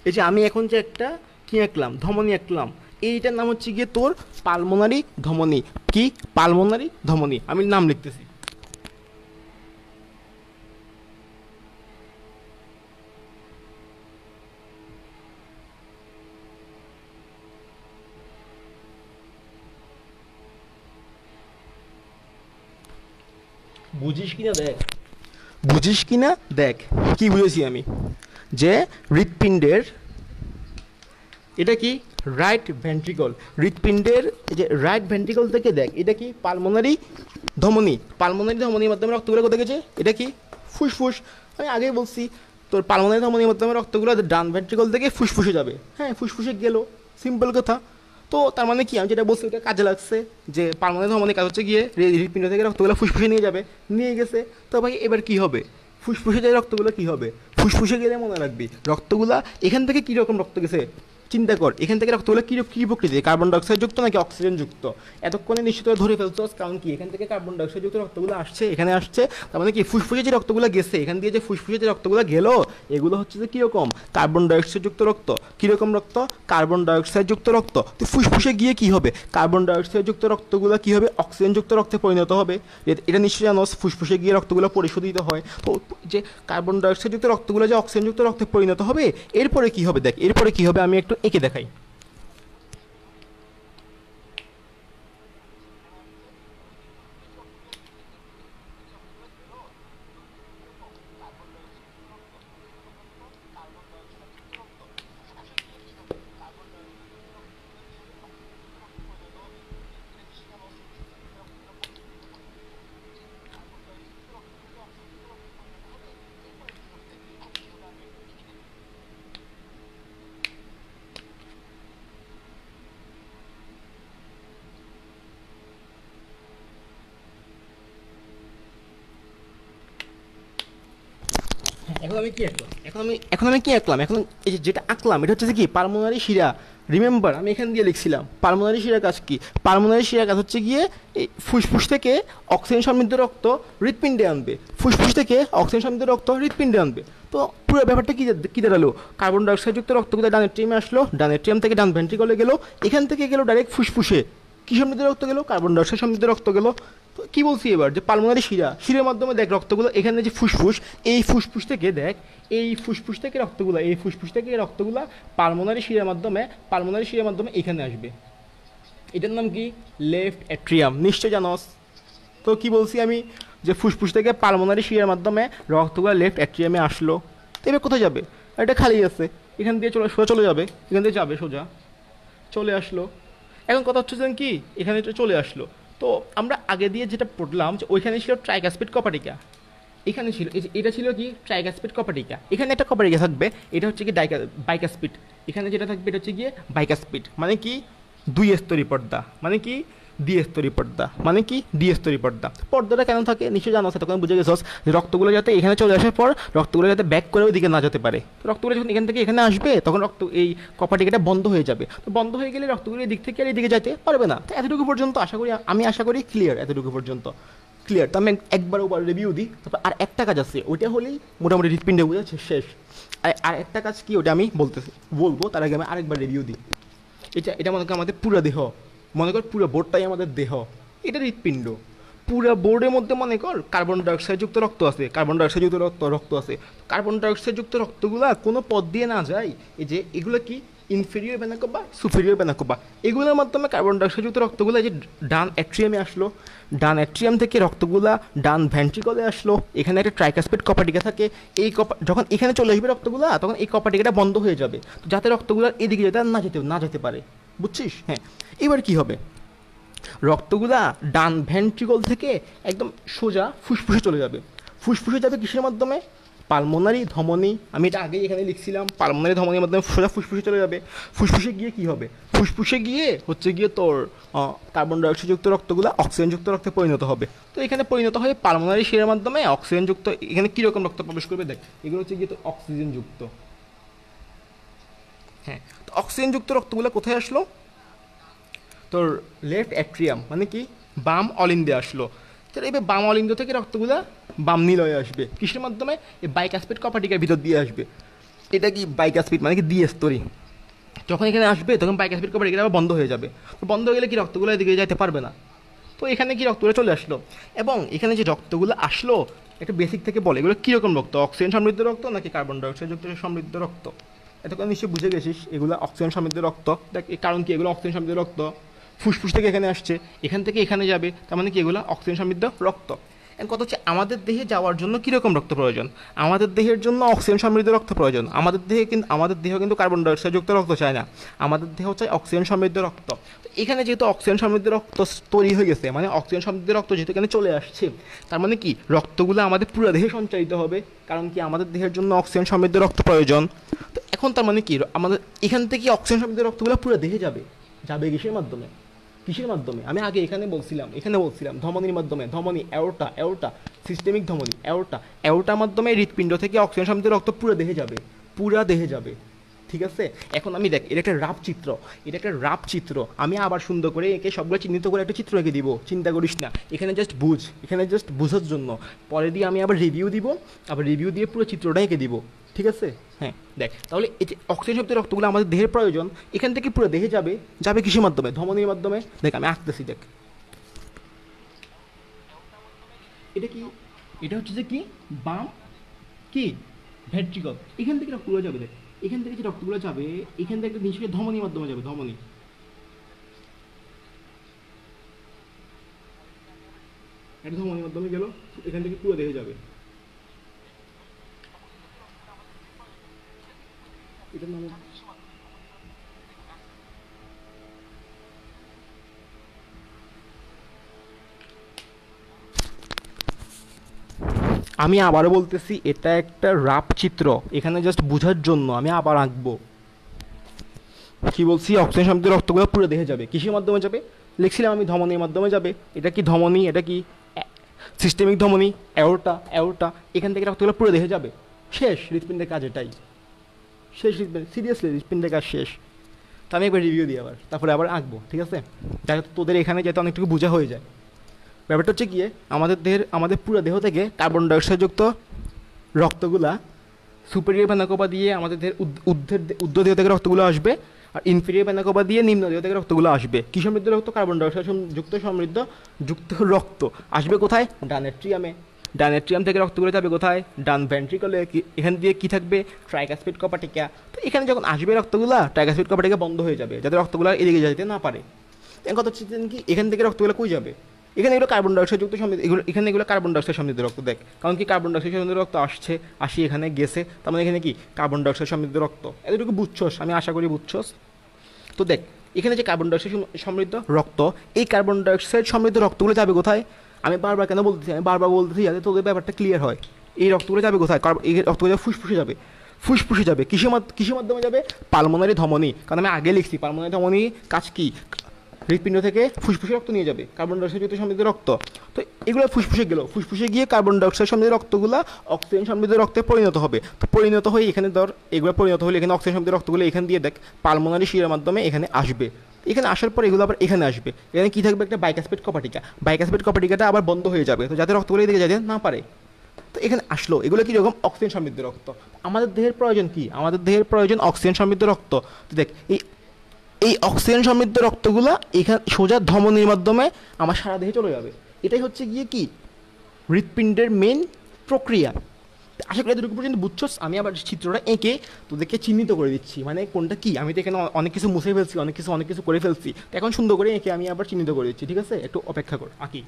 এই যে আমি এখন যে একটা কি আঁকলাম, ধমনী আঁকলাম, এইটার নাম হচ্ছে গিয়ে তোর পালমোনারি ধমনী। কি? পালমোনারি ধমনী। আমি নাম লিখতেছি। বুঝিস কিনা দেখ, বুঝিস কিনা দেখ কি বুঝেছি আমি, যে হৃৎপিণ্ডের, এটা কি? Right ventricle. হৃৎপিণ্ডের যে রাইট ভেন্ট্রিকল থেকে দেখ, এটা কি? পালমোনারি ধমনী। পালমোনারি ধমনীর মাধ্যমে রক্তগুলো কোথায় গেছে? এটা কি? ফুসফুস। আমি আগেই বলছি তোর পালমোনারি ধমনীর মাধ্যমে রক্তগুলো ডান ভেন্ট্রিকল থেকে ফুসফুসে যাবে। হ্যাঁ, ফুসফুসে গেল, সিম্পল কথা। তো তার মানে কি, আমি যেটা বলছি ওটা কাজে লাগছে, যে পালমোনারি ধমনীর কাজ হচ্ছে গিয়ে হৃৎপিণ্ড থেকে রক্তগুলো ফুসফুসে নিয়ে যাবে, নিয়ে গেছে। তো ভাই এবার কি হবে? ফুসফুসে যে রক্তগুলো কি হবে? ফুসফুসে গেলে মনে রাখবি রক্তগুলা এখান থেকে কীরকম রক্ত গেছে চিন্তা কর। এখান থেকে রক্তগুলো কী প্রকৃতি? কার্বন ডাইঅক্সাইড যুক্ত নাকি অক্সিজেন যুক্ত? এতক্ষণে নিশ্চিত ধরে ফেলছস, কারণ কি এখান থেকে কার্বন ডাইঅক্সাইড যুক্ত রক্তগুলো আসছে, এখানে আসছে। তার মানে কি ফুসফুসে যে রক্তগুলো গেছে, এখান দিয়ে যে ফুসফুসে যে রক্তগুলো গেল, এগুলো হচ্ছে যে কীরকম? কার্বন ডাইঅক্সাইড যুক্ত রক্ত। কীরকম রক্ত? কার্বন ডাইঅক্সাইড যুক্ত রক্ত। তো ফুসফুসে গিয়ে কি হবে? কার্বন ডাইঅক্সাইড যুক্ত রক্তগুলো কি হবে? অক্সিজেন যুক্ত রক্তে পরিণত হবে। এটা নিশ্চয়ই জানোস, ফুসফুসে গিয়ে রক্তগুলো পরিশোধিত হয়। তো যে কার্বন ডাইঅক্সাইড যুক্ত রক্তগুলো যে অক্সিজেন যুক্ত রক্তে পরিণত হবে, এরপরে কি হবে? দেখ এরপরে কি হবে, আমি একটু এঁকে দেখাই। এখন আমি কি আঁকলাম? এখন এই যে যেটা আঁকলাম এটা হচ্ছে কি? পালমোনারি শিরা। রিমেম্বার আমি এখান দিয়ে লিখছিলাম পালমোনারি শিরার কাজ কি? পালমোনারি শিরার কাজ হচ্ছে গিয়ে এই ফুসফুস থেকে অক্সিজেন সমৃদ্ধ রক্ত হৃৎপিণ্ডে আনবে। ফুসফুস থেকে অক্সিজেন সমৃদ্ধ রক্ত হৃৎপিণ্ডে আনবে। তো পুরো ব্যাপারটা কি দাঁড়ালো? কার্বন ডাইঅক্সাইড যুক্ত রক্তগুলো ডান এট্রিয়ামে আসলো, ডান এট্রিয়াম থেকে ডান ভেন্ট্রিকলে গেলো, এখান থেকে গেলো ডাইরেক্ট ফুসফুসে। কি সমৃদ্ধ রক্ত গেল? কার্বন ডাইঅক্সাইড সমৃদ্ধ রক্ত গেল। তো কী বলছি এবার, যে পালমোনারি শিরা, শিরার মাধ্যমে দেখ রক্তগুলো, এখানে যে ফুসফুস, এই ফুসফুস থেকে দেখ, এই ফুসফুস থেকে রক্তগুলো, এই ফুসফুস থেকে রক্তগুলো পালমোনারি শিরার মাধ্যমে এখানে আসবে। এটার নাম কি? Left atrium. নিশ্চয় জানোস। তো কি বলছি আমি, যে ফুসফুস থেকে পালমোনারি শিরার মাধ্যমে রক্তগুলো লেফট অ্যাট্রিয়ামে আসলো। তো এবার কোথায় যাবে? এটা খালি আছে, এখান দিয়ে সোজা চলে যাবে, এখান দিয়ে যাবে সোজা, চলে আসলো। এখন কথা হচ্ছে যে কি, এখানে চলে আসলো। তো আমরা আগে দিয়ে যেটা পড়লাম, যে ওইখানে ছিল ট্রাইকাসপিড কপাটিকা, এখানে ছিল এটা ছিল কি ট্রাইকাসপিড কপাটিকা, এখানে একটা কপাটিকা থাকবে, এটা হচ্ছে কি বাইকাসপিড, এখানে যেটা থাকবে এটা হচ্ছে গিয়ে বাইকাসপিড। মানে কি? দুই স্তরী পর্দা। মানে কি? দ্বিস্তরী পর্দা। মানে কি? দ্বিস্তরী পর্দা। পর্দাটা কেন থাকে নিশ্চয়ই জানো, তখন বুঝে গেছস, যে রক্তগুলো যাতে এখানে চলে আসার পর রক্তগুলো যাতে ব্যাক করে ওইদিকে না যেতে পারে। তো রক্তগুলো যখন এখান থেকে এখানে আসবে, তখন এই কপাটিকাটা বন্ধ হয়ে যাবে। তো বন্ধ হয়ে গেলে রক্তগুলো এই দিক থেকে আর এদিকে যেতে পারবে না। তো এতটুকু পর্যন্ত আমি আশা করি ক্লিয়ার, এতটুকু পর্যন্ত ক্লিয়ার। তো আমি একবার ওবার রিভিউ দিই, তারপর আর একটা কাজ আছে, ওইটা হলেই মোটামুটি হৃৎপিণ্ডে বোঝাচ্ছে শেষ। আর একটা কাজ কি, ওটা আমি বলবো, তার আগে আমি আরেকবার রিভিউ দিই। এটা মনে কর আমাদের পুরো দেহ, মনে কর পুরো বোর্ডটাই আমাদের দেহ, এটা হৃৎপিণ্ড। পুরো বোর্ডের মধ্যে মনে কর কার্বন ডাইঅক্সাইডযুক্ত রক্ত আছে, কার্বন ডাইঅক্সাইডযুক্ত রক্তগুলা কোনো পথ দিয়ে না যায়, এই যে এগুলো কি ইনফেরিয়র ভেনাকোবা, সুপেরিয়র ভেনাকোবা, এগুলোর মাধ্যমে কার্বন ডাইঅক্সাইডযুক্ত রক্তগুলো যে ডান অ্যাট্রিয়ামে আসলো, ডান অ্যাট্রিয়াম থেকে রক্তগুলা ডান ভেন্ট্রিকলে আসলো, এখানে একটা ট্রাইকাসপিড কপাটিকা থাকে, এই যখন এখানে চলে আসবে রক্তগুলা, তখন এই কপাটিকাটা বন্ধ হয়ে যাবে, যাতে রক্তগুলা এদিকে যেতে না যেতে পারে। বুঝছিস? হ্যাঁ। এবার কি হবে, রক্তগুলা ডান ভেন্ট্রিকল থেকে একদম সোজা ফুসফুসে চলে যাবে। ফুসফুসে যাবে কিসের মাধ্যমে? পালমোনারি ধমনী। আমি এটা আগেই এখানে লিখছিলাম, পালমোনারি ধমনীর মাধ্যমে সোজা ফুসফুসে চলে যাবে। ফুসফুসে গিয়ে কি হবে? ফুসফুসে গিয়ে হচ্ছে গিয়ে তোর কার্বন ডাইঅক্সাইডযুক্ত রক্তগুলো অক্সিজেনযুক্ত রক্তে পরিণত হবে। তো এখানে পরিণত হয়ে পালমোনারি শিরার মাধ্যমে অক্সিজেনযুক্ত, এখানে কীরকম রক্ত প্রবেশ করবে দেখ, এগুলো হচ্ছে গিয়ে তো অক্সিজেনযুক্ত। হ্যাঁ, তো অক্সিজেনযুক্ত রক্তগুলো কোথায় আসলো? তোর লেফট অ্যাট্রিয়াম, মানে কি বাম অলিন্দে আসলো। তাহলে এবার বাম অলিন্দ থেকে রক্তগুলা বাম নিলয়ে আসবে, কিসের মাধ্যমে? এই বাইকাসপিড কপাটিকার ভিতর দিয়ে আসবে। এটা কি বাইকাসপিড, মানে কি দ্বিস্তরী। যখন এখানে আসবে তখন বাইকাসপিড কপাটিকা আবার বন্ধ হয়ে যাবে। তো বন্ধ হয়ে গেলে কি রক্তগুলো এদিকে যেতে পারবে না। তো এখানে কি রক্তগুলো চলে আসলো, এবং এখানে যে রক্তগুলো আসলো, একটা বেসিক থেকে বলে এগুলো কীরকম রক্ত, অক্সিজেন সমৃদ্ধ রক্ত নাকি কার্বন ডাইঅক্সাইড সমৃদ্ধ রক্ত? এতক্ষণ নিশ্চয়ই বুঝে গেছিস এগুলো অক্সিজেন সমৃদ্ধ রক্ত। দেখ কারণ কি, এগুলো অক্সিজেন সমৃদ্ধ রক্ত, ফুসফুস থেকে এখানে আসছে, এখান থেকে এখানে যাবে, তার মানে কি এগুলো অক্সিজেন সমৃদ্ধ রক্ত। এখন কথা হচ্ছে আমাদের দেহে যাওয়ার জন্য কীরকম রক্ত প্রয়োজন? আমাদের দেহের জন্য অক্সিজেন সমৃদ্ধ রক্ত প্রয়োজন। আমাদের দেহ কিন্তু কার্বন ডাইঅক্সাইডযুক্ত রক্ত চায় না, আমাদের দেহ চাই অক্সিজেন সমৃদ্ধ রক্ত। তো এখানে যেহেতু অক্সিজেন সমৃদ্ধ রক্ত তৈরি হয়ে গেছে, মানে অক্সিজেন সমৃদ্ধ রক্ত যেহেতু এখানে চলে আসছে, তার মানে কি রক্তগুলো আমাদের পুরো দেহে সঞ্চারিত হবে, কারণ কি আমাদের দেহের জন্য অক্সিজেন সমৃদ্ধ রক্ত প্রয়োজন। তো এখন তার মানে কি আমাদের এখান থেকে অক্সিজেন সমৃদ্ধ রক্তগুলো পুরো দেহে যাবে কিসের মাধ্যমে? আমি আগে এখানে বলছিলাম ধমনীর মাধ্যমে, ধমনী অ্যাওর্টা সিস্টেমিক ধমনী অ্যাওর্টার মাধ্যমে হৃৎপিণ্ড থেকে অক্সিজেন সমৃদ্ধ রক্ত পুরো দেহে যাবে। ঠিক আছে, এখন আমি দেখ, এটা একটা রাফ চিত্র, আমি আবার সুন্দর করে একে সবগুলো চিহ্নিত করে একটা চিত্র এঁকে দিব, চিন্তা করিস না, এখানে জাস্ট বুঝার জন্য। পরে দিয়ে আমি আবার রিভিউ দিয়ে পুরো চিত্রটা এঁকে দিব। ঠিক আছে? হ্যাঁ, দেখ তাহলে এই যে অক্সিজেন সমৃদ্ধ রক্তগুলো আমাদের দেহের প্রয়োজন, এখান থেকে পুরো দেহে যাবে কিসের মাধ্যমে? ধমনীর মাধ্যমে। দেখ আমি আঁকতেছি, দেখ এটা হচ্ছে যে কি বাম কি ভেন্ট্রিকল, এখান থেকে রক্তগুলো যাবে। দেখ এখান থেকে যে রক্তগুলো যাবে, এখান থেকে একটা জিনিসকে ধমনীর মাধ্যমে যাবে, ধমনীর মাধ্যমে গেল, এখান থেকে পুরো দেহে যাবে। এটার নাম আমি আবারও বলতেছি, এটা একটা রাফ চিত্র, এখানে জাস্ট বোঝার জন্য আমি আবার আঁকবো। কি বলছি? অক্সিজেন সমৃদ্ধ রক্তগুলো পুরো দেহে যাবে, কিসের মাধ্যমে যাবে? লিখছিলাম আমি ধমনীর মাধ্যমে যাবে। এটা কি ধমনী? এটা কি সিস্টেমিক ধমনী, অ্যাওর্টা। এখান থেকে রক্তগুলো পুরো দেহে যাবে। শেষ হৃৎপিণ্ডের কাজ এটাই, সিরিয়াসলি হৃৎপিণ্ডের কাজ শেষ। তো আমি একবার রিভিউ দিই তারপরে আবার আঁকবো। ঠিক আছে, যাতে তোদের এখানে যাতে অনেকটুকু বোঝা হয়ে যায়। ব্যাপারটা হচ্ছে গিয়ে আমাদের পুরো দেহ থেকে কার্বন ডাইঅক্সাইডযুক্ত রক্তগুলা সুপেরিয়র ভেনাকোবা দিয়ে আমাদের দেহের উদ্ধদেহ থেকে রক্তগুলো আসবে, আর ইনফেরিয়র ভেনা কাভা দিয়ে নিম্ন দেহ থেকে রক্তগুলো আসবে। কি সমৃদ্ধ রক্ত? কার্বন ডাইঅক্সাইড যুক্ত সমৃদ্ধ যুক্ত রক্ত আসবে কোথায়? ডানের ট্রিয়ামে। ডানের ট্রিয়াম থেকে রক্তগুলো যাবে কোথায়? ডান ভেন্ট্রিকলে। এখান দিয়ে কি থাকবে? ট্রাইকাসপিড কপাটিকা। তো এখানে যখন আসবে রক্তগুলা, ট্রাইকাসপিড কপাটিকা বন্ধ হয়ে যাবে, যাতে রক্তগুলো এদিকে যেতে না পারে। এখন কথা হচ্ছে কি, এখান থেকে রক্তগুলো কই যাবে? এখানে এগুলো কার্বন ডাইঅক্সাইড যুক্ত সমৃদ্ধ, এখানে এগুলো কার্বন ডাইঅক্সাইড সমৃদ্ধ রক্ত। দেখ, কারণ কি কার্বন ডাইঅক্সাইড সমৃদ্ধ রক্ত আসি এখানে গেছে, তার মানে এখানে কি কার্বন ডাইঅক্সাইড সমৃদ্ধ রক্ত। এতটুকু বুঝছস? আমি আশা করি বুঝছস। তো দেখ, এখানে যে কার্বন ডাইঅক্সাইড সমৃদ্ধ রক্ত, এই কার্বন ডাইঅক্সাইড সমৃদ্ধ রক্তগুলো যাবে কোথায়? আমি বারবার কেন বলতেছি? আমি বারবার বলতেছি যাতে তোদের ব্যাপারটা ক্লিয়ার হয়। এই রক্তগুলো যাবে কোথায়? এই রক্তগুলো ফুসফুসে যাবে। ফুসফুসে যাবে কিসের মাধ্যমে যাবে? পালমোনারি ধমনী। কারণ আমি আগে লিখছি পালমোনারি ধমনী কাজ কি? হৃৎপিণ্ড থেকে ফুসফুসে রক্ত নিয়ে যাবে, কার্বন ডাইঅক্সাইড যুক্ত সমৃদ্ধ রক্ত। তো এগুলো ফুসফুসে গেল, ফুসফুসে গিয়ে কার্বন ডাইঅক্সাইড সমৃদ্ধ রক্তগুলো অক্সিজেন সমৃদ্ধ রক্তে পরিণত হবে। তো পরিণত হয়ে এখানে ধর এগুলো পরিণত হলে এখানে অক্সিজেন সমৃদ্ধ রক্তগুলো এখান দিয়ে দেখ পালমোনারি শিরার মাধ্যমে এখানে আসবে। এখানে আসার পর এগুলো আবার এখানে আসবে। এখানে কী থাকবে? একটা বাইকাসপেড কপাটিকা। বাইকাসপেড কপাটিকাটা আবার বন্ধ হয়ে যাবে, তো যাতে রক্তগুলো এদিকে যেতে না পারে। তো এখানে আসলো, এগুলো কীরকম? অক্সিজেন সমৃদ্ধ রক্ত। আমাদের দেহের প্রয়োজন কি? আমাদের দেহের প্রয়োজন অক্সিজেন সমৃদ্ধ রক্ত। তো দেখ, এই অক্সিজেন সমৃদ্ধ রক্তগুলা এখানে সোজা ধমনির মাধ্যমে আমার সারা দেহে চলে যাবে। এটাই হচ্ছে গিয়ে কি হৃৎপিণ্ডের মেন প্রক্রিয়া। আশা করি এতটুকু পর্যন্ত বুঝছস। আমি আবার চিত্রটা এঁকে তোদেরকে চিহ্নিত করে দিচ্ছি, মানে কোনটা কি। আমি তো এখানে অনেক কিছু মুছে ফেলছি, অনেক কিছু করে ফেলছি, তো এখন সুন্দর করে এঁকে আমি আবার চিহ্নিত করে দিচ্ছি। ঠিক আছে, একটু অপেক্ষা কর, আঁকি।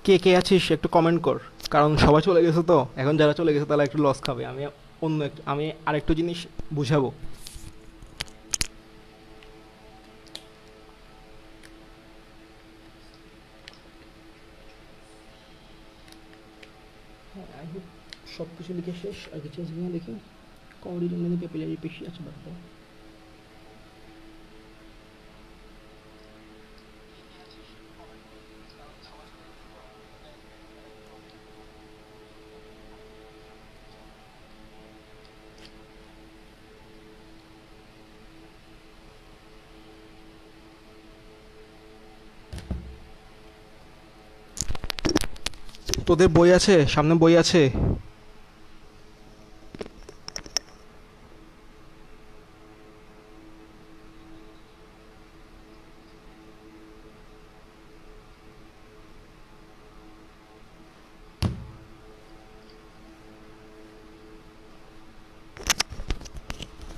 কে কে আছিস একটু কমেন্ট কর, কারণ সবাই চলে গেছে তো, এখন যারা চলে গেছে তারা একটু লস খাবে। আমি আরেকটু জিনিস বুঝাবো। হ্যাঁ, আই হোপ সব কিছু লিখে শেষ, আর কিছু আছে কিনা দেখি। কমেডি মানে পেপিলারি বেশি আছে বাড়তে। তোদের বই আছে, সামনে বই আছে?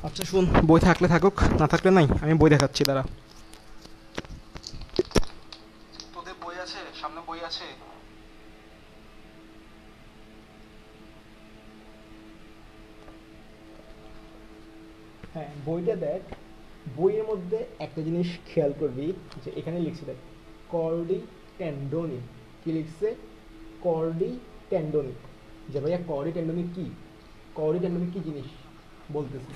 আচ্ছা শুন, বই থাকলে থাকুক, না থাকলে নাই, আমি বই দেখাচ্ছি দাঁড়া। তোদের বই আছে, সামনে বই আছে? হ্যাঁ, বইটা দেখ। বইয়ের মধ্যে একটা জিনিস খেয়াল করবি, যে এখানে লিখছে দেখ, কর্ডি টেন্ডোনি। কি লিখছে? কর্ডি টেন্ডোনি। যে ভাইয়া কর্ডি টেন্ডোনি কি? কর্ডি টেন্ডোনি কি জিনিস বলতেছি।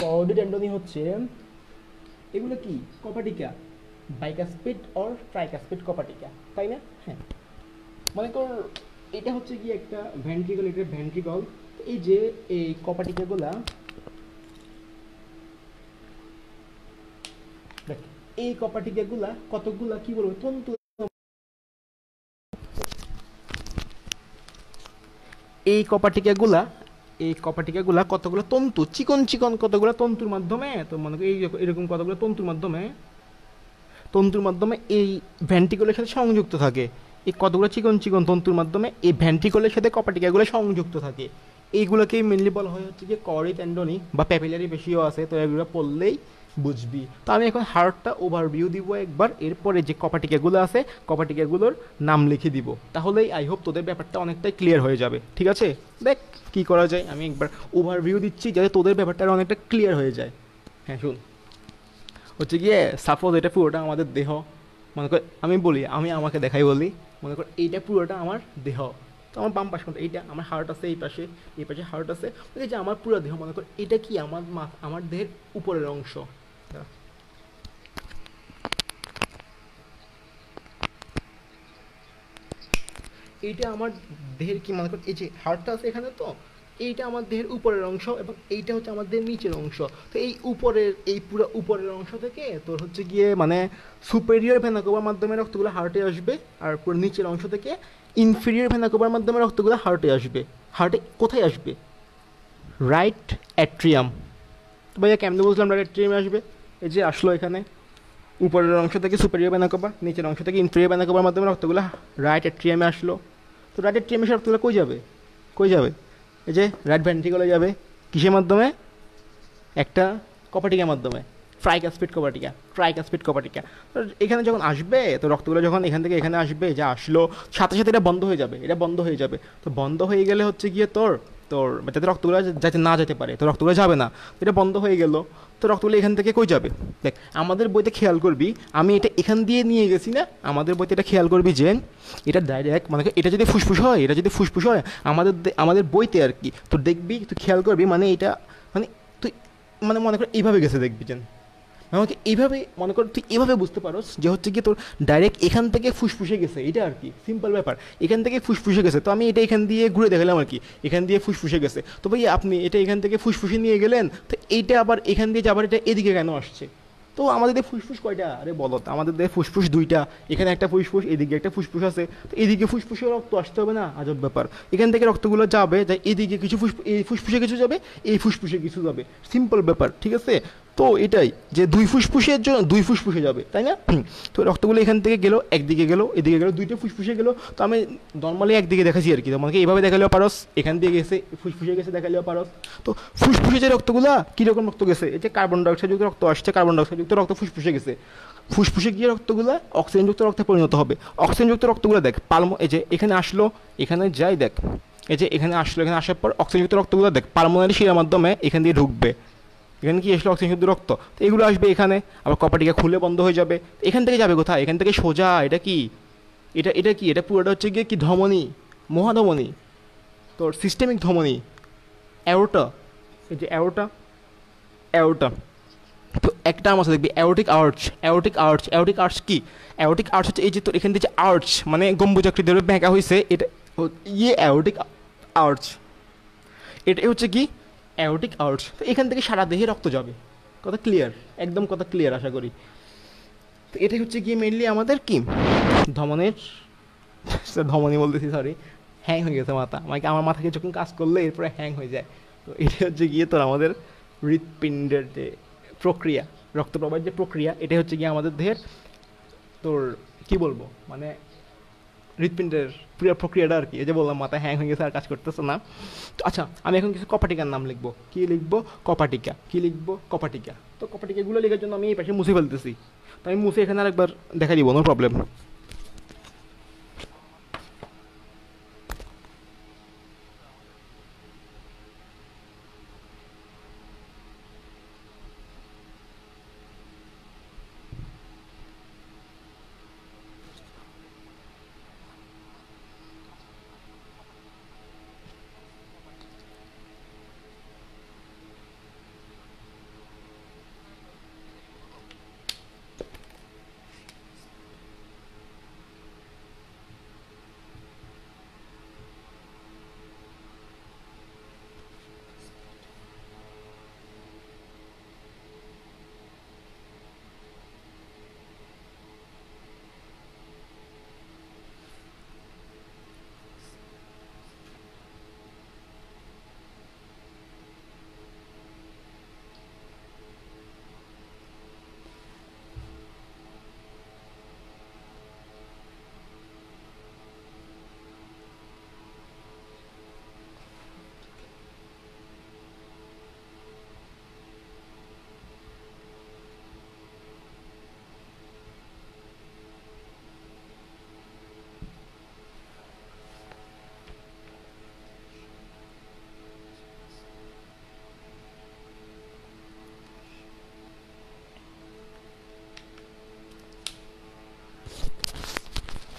কর্ডি টেন্ডোনি হচ্ছে, এগুলো কি? কপাটিকা, বাইকাসপিড অর ট্রাইকাসপিড কপাটিকা, তাই না? হ্যাঁ, মনে কর এটা হচ্ছে কি একটা ভেন্ট্রিকল, এটা ভেন্ট্রিকল। এই যে এই কপাটিকাগুলা দেখ, এই কপাটিকাগুলা কতগুলা কি বলবো তন্তু, এই কপাটিকাগুলা কতগুলো তন্তু, চিকন চিকন কতগুলো তন্তুর মাধ্যমে, তো মনে করি এরকম কতগুলো তন্তুর মাধ্যমে এই ভেন্ট্রিকলের সাথে সংযুক্ত থাকে। এই কতগুলো চিকন চিকন তন্তুর মাধ্যমে এই ভেন্ট্রিকলের সাথে কপাটিকাগুলো সংযুক্ত থাকে। এইগুলোকেই মেনলি বলা হয় হচ্ছে যে কর্ডি টেন্ডনি বা প্যাপিলারি বেশিও আছে, তো এগুলো পড়লেই বুঝবি। তো আমি এখন হার্টটা ওভারভিউ দিব একবার, এরপরে যে কপাটিকাগুলো আছে কপাটিকাগুলোর নাম লিখে দিব, তাহলেই আই হোপ তোদের ব্যাপারটা অনেকটাই ক্লিয়ার হয়ে যাবে। ঠিক আছে, দেখ কি করা যায়, আমি একবার ওভারভিউ দিচ্ছি যাতে তোদের ব্যাপারটা অনেকটা ক্লিয়ার হয়ে যায়। হ্যাঁ শুন, হচ্ছে গিয়ে সাপোজ এটা পুরোটা আমাদের দেহ, মনে কর আমি বলি, আমি আমাকে দেখাই বলি, মনে কর এইটা পুরোটা আমার দেহ। তো আমার বাম পাশে এইটা আমার হার্ট আছে, এই পাশে হার্ট আছে, এই যে আমার পুরো দেহ, মনে কর এটা কি আমার দেহের উপরের অংশ। এইটা আমার দেহের কি, মনে কর এই যে হার্টটা আছে এখানে, তো এইটা আমার দেহের উপরের অংশ এবং এইটা হচ্ছে আমার দেহের নিচের অংশ। তো এই উপরের, এই পুরো উপরের অংশ থেকে তোর হচ্ছে গিয়ে মানে সুপেরিয়র ভেনা কোভার মাধ্যমে রক্তগুলো হার্টে আসবে, আর পুরো নিচের অংশ থেকে ইনফেরিয়র ভেনা কোভার মাধ্যমে রক্তগুলো হার্টে আসবে। হার্টে কোথায় আসবে? Right atrium. তো ভাইয়া কেমনে বুঝলাম রাইট অ্যাট্রিয়ামে আসবে? এই যে আসলো এখানে, উপরের অংশ থেকে সুপেরিয়র ভেনা কোভা, নিচের অংশ থেকে ইনফেরিয়র ভেনা কোভার মাধ্যমে রক্তগুলো রাইট অ্যাট্রিয়ামে আসলো। তো রাইট অ্যাট্রিয়ামে রক্তগুলো কই যাবে? এই যে রাইট ভেন্ট্রিকলে যাবে, কিসের মাধ্যমে? একটা কপাটিকার মাধ্যমে, ট্রাইকাসপিড কপাটিকা। তো এখানে যখন আসবে, তো রক্তগুলো যখন এখান থেকে এখানে আসবে, যা আসলো সাথে সাথে এটা বন্ধ হয়ে যাবে। তো বন্ধ হয়ে গেলে হচ্ছে গিয়ে তোর তোর যাতে রক্তগুলো যাতে না যেতে পারে, তো রক্তগুলো যাবে না, তো এটা বন্ধ হয়ে গেল। তো রক্তগুলো এখান থেকে কই যাবে? দেখ আমাদের বইতে খেয়াল করবি, আমি এটা এখান দিয়ে নিয়ে গেছি না, আমাদের বইতে এটা খেয়াল করবি যে এটা ডাইরেক্ট, মানে এটা যদি ফুসফুস হয় আমাদের বইতে আর কি, তো দেখবি, তুই খেয়াল করবি, মানে এটা মানে তুই মানে মনে কর এইভাবে গেছে, দেখবি যেন আমাকে এইভাবে, মনে কর তুই এভাবে বুঝতে পারোস যে হচ্ছে কি তোর ডাইরেক্ট এখান থেকে ফুসফুসে গেছে, এটা আর কি সিম্পল ব্যাপার। এখান থেকে ফুসফুসে গেছে, তো আমি এটা এখান দিয়ে ঘুরে দেখালাম আর কি, এখান দিয়ে ফুসফুসে গেছে। তো ভাই আপনি এটা এখান থেকে ফুসফুসে নিয়ে গেলেন, তো এইটা আবার এখান দিয়ে যাবার এটা এদিকে কেন আসছে? তো আমাদের দেহে ফুসফুস কয়টা? আরে বলো তো, আমাদের দেহে ফুসফুস দুইটা, এখানে একটা ফুসফুস, এদিকে একটা ফুসফুস আছে। তো এদিকে ফুসফুসে রক্ত আসতে হবে না? আজব ব্যাপার। এখান থেকে রক্তগুলো যাবে, যাই এদিকে কিছু এই ফুসফুসে কিছু যাবে, এই ফুসফুসে কিছু যাবে, সিম্পল ব্যাপার। ঠিক আছে, তো এটাই যে দুই ফুসফুসের জন্য দুই ফুসফুসে যাবে, তাই না? তো রক্তগুলো এখান থেকে গেলো, একদিকে গেলো, এদিকে গেলো, দুইটা ফুসফুসে গেলো। তো আমি নর্মালি একদিকে দেখাচ্ছি আর কি, তোমাকে এইভাবে দেখালেও পারস, এখান দিয়ে গেছে ফুসফুসে গেছে দেখালেও পারস। তো ফুসফুসে যে রক্তগুলা কীরকম রক্ত গেছে, এই যে কার্বন ডাইঅক্সাইডযুক্ত রক্ত আসছে, কার্বন ডাইঅক্সাইডযুক্ত রক্ত ফুসফুসে গেছে, ফুসফুসে গিয়ে রক্তগুলা অক্সিজেনযুক্ত রক্তে পরিণত হবে। অক্সিজেনযুক্ত রক্তগুলো দেখ এই যে এখানে আসলো, এখানে যাই দেখ, এই যে এখানে আসলো, এখানে আসার পর অক্সিজেনযুক্ত রক্তগুলো দেখ পালমোনারি শিরার মাধ্যমে এখান দিয়ে ঢুকবে, এখানে কি আসলে অক্সিজেন শুদ্ধ রক্ত, তো এগুলো আসবে এখানে, আবার কপাটিকা খুলে বন্ধ হয়ে যাবে, এখান থেকে যাবে কোথায়, এখান থেকে সোজা, এটা কি, এটা কি, এটা পুরোটা হচ্ছে গিয়ে কি ধমনী, মহাধমনী, তোর সিস্টেমিক ধমনী, অ্যাওর্টা, এই যে অ্যাওর্টা, অ্যাওর্টা। তো একটা আমার দেখবি aortic arch, aortic arch, aortic arch কি, অ্যাওর্টিক আর্চ হচ্ছে এই যে তোর এখান থেকে যে আর্চ মানে গম্বুজাকৃতির বেঁকা হয়েছে, এটা অ্যাওর্টিক আর্চ, এটাই হচ্ছে কি অ্যাওর্টিক আর্চ। তো এখান থেকে সারা দেহে রক্ত যাবে, কথা ক্লিয়ার, একদম কথা ক্লিয়ার আশা করি। তো এটাই হচ্ছে গিয়ে মেনলি আমাদের কি ধমনের, ধমনী বলতেছি সরি, হ্যাং হয়ে গেছে মাথা, মানে আমার মাথাকে যখন কাজ করলে এরপরে হ্যাং হয়ে যায়। তো এটা হচ্ছে গিয়ে তোর আমাদের হৃৎপিণ্ডের যে প্রক্রিয়া, রক্ত প্রবাহের যে প্রক্রিয়া, এটাই হচ্ছে গিয়ে আমাদের দেহের তোর কি বলবো মানে হৃৎপিণ্ডের পুরো প্রক্রিয়াটা আর কি। এই যে বললাম মাথা হ্যাং হয়ে গেছে আর কাজ করতেছে না। তো আচ্ছা, আমি এখন কিছু কপাটিকার নাম লিখবো। কি লিখবো? কপাটিকা। কি লিখবো? কপাটিকা। তো কপাটিকাগুলো লেখার জন্য আমি এই পাশে মুছে ফেলতেছি, তো আমি মুছে এখানে আরেকবার দেখা দিব, নো প্রবলেম।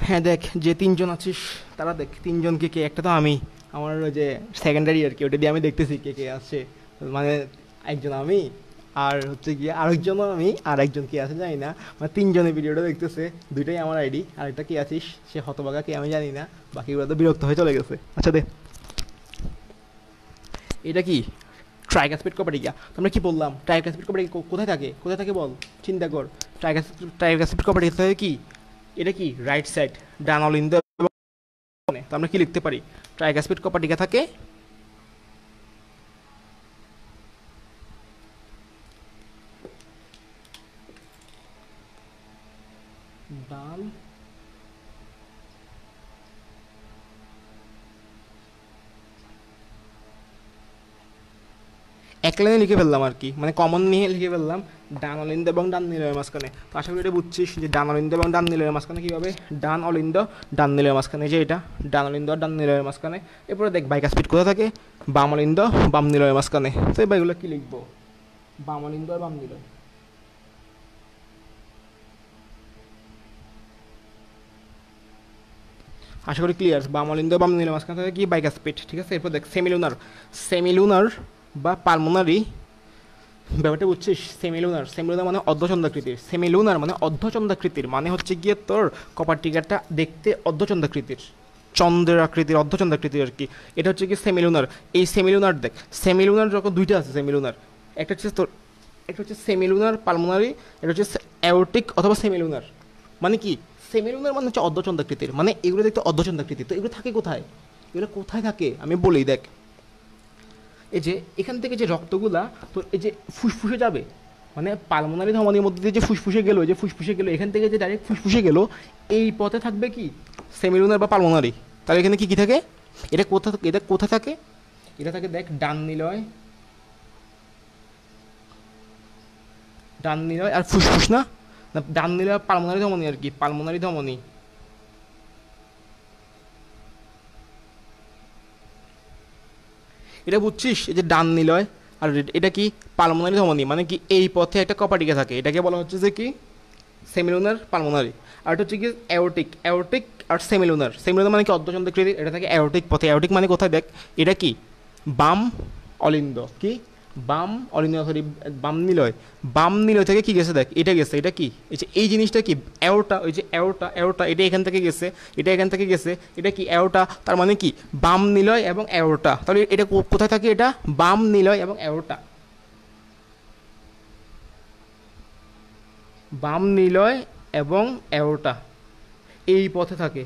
হ্যাঁ দেখ, যে তিনজন আছিস তারা দেখ, তিনজনকে কে, একটা তো আমি, আমার ওই যে সেকেন্ডারি আর কি, ওটা দিয়ে আমি দেখতেছি কে কে আছে, মানে একজন আমি, আর হচ্ছে গিয়ে আরেকজনও আমি, আর একজন কে আছে জানি না, মানে তিনজনের ভিডিওটা দেখতেছে, দুইটাই আমার আইডি, আরেকটা কে আছিস সে হতবাগা কে আমি জানি না, বাকিগুলো তো বিরক্ত হয়ে চলে গেছে। আচ্ছা দে, এটা কি ট্রাইগ্যাসপিড কপাটিকা। তোমরা কি বললাম ট্রাইগ্যাসপিড কপাটিকা কোথায় থাকে, কোথায় থাকে বল, চিন্তা কর। ট্রাইগ্যাসপিড কপাটিকা থাকে কি, এটা কি রাইট সাইড, ডান অলিন্দ। তো আমরা কি লিখতে পারি, ট্রাইগ্যাসপিড কপাটিকা থাকে ডান এক লাইনে লিখে ফেললাম আর কি, মানে কমন নিয়ে লিখে ফেললাম ডান অলিন্দ এবং ডান নীলের মাঝখানে। তো আশা করি এটা বুঝছিস যে ডান অলিন্দ এবং ডান নীলের মাঝখানে কীভাবে, ডান অলিন্দ ডান নীলের মাঝখানে, যে এটা ডান অলিন্দ ডান নীলের মাঝখানে। এরপরে দেখ বাইকাসপিড কোথায় থাকে, বাম অলিন্দ বাম নীলের মাঝখানে। তো এবার এগুলো কী লিখবো, বাম অলিন্দ আর বাম নীল। আশা করি ক্লিয়ার, বাম অলিন্দ বাম নীলের মাঝখানে থাকে কি বাইকাসপিড, ঠিক আছে। এরপর দেখ সেমিলুনার, সেমিলুনার বা পালমোনারি ব্যাপারটা বুঝছিস, সেমিলুনার, সেমিলুনার মানে অর্ধচন্দ্রাকৃতির, সেমিলুনার মানে অর্ধচন্দ্রাকৃতির, মানে হচ্ছে গিয়ে তোর কপারটিকাটা দেখতে অর্ধচন্দ্রাকৃতির, চন্দ্রের আকৃতির, অর্ধচন্দ্রাকৃতির আর কি। এটা হচ্ছে কি সেমিলুনার। এই সেমিলুনার দেখ, সেমিলুনার যখন দুইটা আছে সেমিলুনার, একটা হচ্ছে তোর, একটা হচ্ছে সেমিলুনার পালমোনারি, এটা হচ্ছে অ্যাওর্টিক অথবা সেমিলুনার। মানে কি সেমিলুনার মানে হচ্ছে অর্ধচন্দ্রাকৃতির, মানে এগুলো দেখতে অর্ধচন্দ্রাকৃতির। তো এগুলো থাকে কোথায়, এগুলো কোথায় থাকে আমি বলি দেখ, এই যে এখান থেকে যে রক্তগুলা তোর এই যে ফুসফুসে যাবে, মানে পালমোনারি ধমনির মধ্যে দিয়ে যে ফুসফুসে গেল, যে ফুসফুসে গেল, এখান থেকে যে ডাইরেক্ট ফুসফুসে গেল, এই পথে থাকবে কি সেমিলুনার বা পালমোনারি। তাহলে এখানে কি কি থাকে, এটা কোথা থাকে, এটা থাকে দেখ ডান নিলয়, ডান নিলয় আর ফুসফুস না, ডান নিলয় পালমোনারি ধমনি আর কি, পালমোনারি ধমনি। এটা বুঝছিস, এই যে ডান নিলয় আর এটা কি পালমোনারি ধমনি, মানে কি এই পথে একটা কপাটিকা থাকে, এটাকে বলা হচ্ছে যে কি সেমিলুনার পালমোনারি। আর এটা হচ্ছে কি অ্যাওরটিক, অ্যাওরটিক আর সেমিলুনার, সেমিলুনার মানে কি অর্ধচন্দ্রাকৃতির, এটা থাকে অ্যাওরটিক পথে। অ্যাওরটিক মানে কোথায় দেখ, এটা কি বাম অলিন্দ, কি বাম অলিন্দ, সরি বাম নিলয়, বাম নিলয় থেকে কি গেছে দেখ, এটা গেছে, এটা কি এই যে এই জিনিসটা কি অ্যাওরটা, ওই যে অ্যাওরটা, অ্যাওরটা এটা এখান থেকে গেছে, এটা এখান থেকে গেছে, এটা কি অ্যাওরটা, তার মানে কি বাম নিলয় এবং অ্যাওরটা। তাহলে এটা কোথায় থাকে, এটা বাম নিলয় এবং অ্যাওরটা, বাম নিলয় এবং অ্যাওরটা এই পথে থাকে।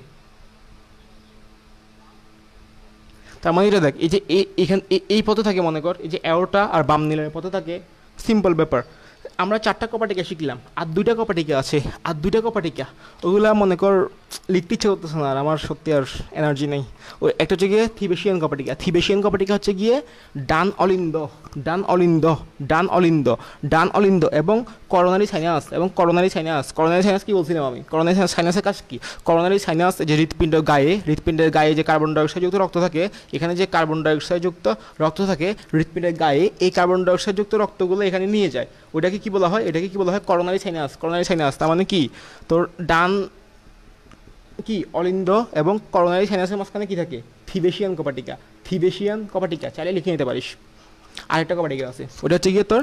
তার মানে এটা দেখ, এই যে এইখান এই পথে থাকে, মনে কর এই যে অ্যাওরটা আর বাম নিলয়ের পথে থাকে, সিম্পল ব্যাপার। আমরা 4টা কপাটিকা শিখলাম, আর 2টা কপাটিকা আছে, আর 2টা কপাটিকা ওগুলা মনে কর লিখতে ইচ্ছে করতেছে না আর আমার, সত্যি আর এনার্জি নেই। ওই একটা হচ্ছে গিয়ে থিবেশিয়ান কপাটিকা, থিবেশিয়ান কপাটিকা হচ্ছে গিয়ে ডান অলিন্দ, ডান অলিন্দ, ডান অলিন্দ, ডান অলিন্দ এবং করোনারি সাইনাস, এবং করোনারি সাইনাস, করোনারি সাইনাস কি বলছিলাম আমি, করোনারি সাইনাসের কাজ কি, করোনারি সাইনাস যে হৃৎপিণ্ড গায়ে, হৃৎপিণ্ডের গায়ে যে কার্বন ডাইঅক্সাইড যুক্ত রক্ত থাকে, এখানে যে কার্বন ডাইঅক্সাইড যুক্ত রক্ত থাকে হৃৎপিণ্ডের গায়ে, এই কার্বন ডাইঅক্সাইড যুক্ত রক্তগুলো এখানে নিয়ে যায়, ওটাকে কি বলা হয়, এটাকে কি বলা হয় করোনারি সাইনাস, করোনারি সাইনাস। তার মানে কি তোর ডান কি অলিন্দ এবং করোনারি সাইনাসের মাঝখানে কি থাকে, থিবেশিয়ান কপাটিকা, থিবেশিয়ান কপাটিকা চাইলে লিখে নিতে পারিস। আরেকটা কপাটিকা আছে, ওটা হচ্ছে গিয়ে তোর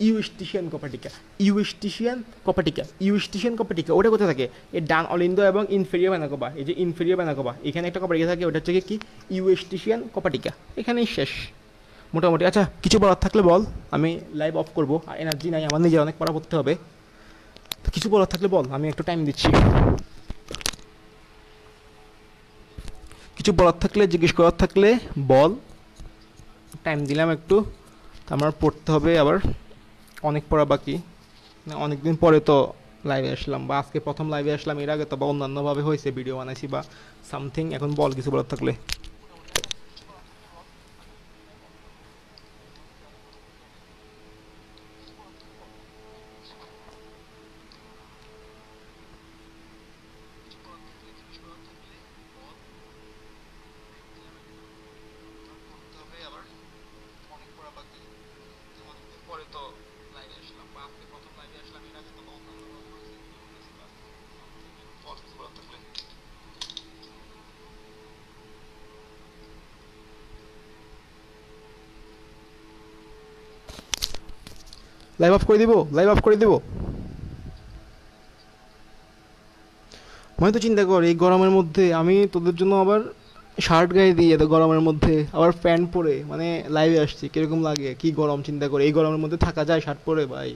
ইউস্টিশিয়ান কপাটিকা, ইউস্টিশিয়ান কপাটিকা, ইউস্টিশিয়ান কপাটিকা ওটা কোথায় থাকে, এই ডান অলিন্দ এবং ইনফেরিয়র ভেনাকোবা, এই যে ইনফেরিয়র ভেনাকোবা এখানে একটা কপাটিকা থাকে, ওটা হচ্ছে কি ইউস্টিশিয়ান কপাটিকা, এখানেই শেষ মোটামুটি। আচ্ছা কিছু বলার থাকলে বল, আমি লাইভ অফ করবো, আর এনার্জি নাই আমার, নিজের অনেক পড়া করতে হবে, তো কিছু বলার থাকলে বল, আমি একটু টাইম দিচ্ছি। কিছু বলার থাকলে, জিজ্ঞেস করার থাকলে বল, টাইম দিলাম একটু, আমার পড়তে হবে আবার, অনেক পড়া বাকি, অনেক দিন পরে তো লাইভে আসলাম, বা আজকে প্রথম লাইভে আসলাম, এর আগে তো বা অন্যান্যভাবে হয়েছে ভিডিও বানাইছি বা সামথিং। এখন বল কিছু বলার থাকলে। লাইভ অফ করে দিব, লাইভ অফ করে দিব। মানে তো চিন্তা কর এই গরমের মধ্যে আমি তোদের জন্য আবার শার্ট গায়ে দিয়ে, এত গরমের মধ্যে আবার প্যান্ট পরে মানে লাইভে আসছি, কিরকম লাগে, কি গরম চিন্তা করে, এই গরমের মধ্যে থাকা যায় শার্ট পরে ভাই?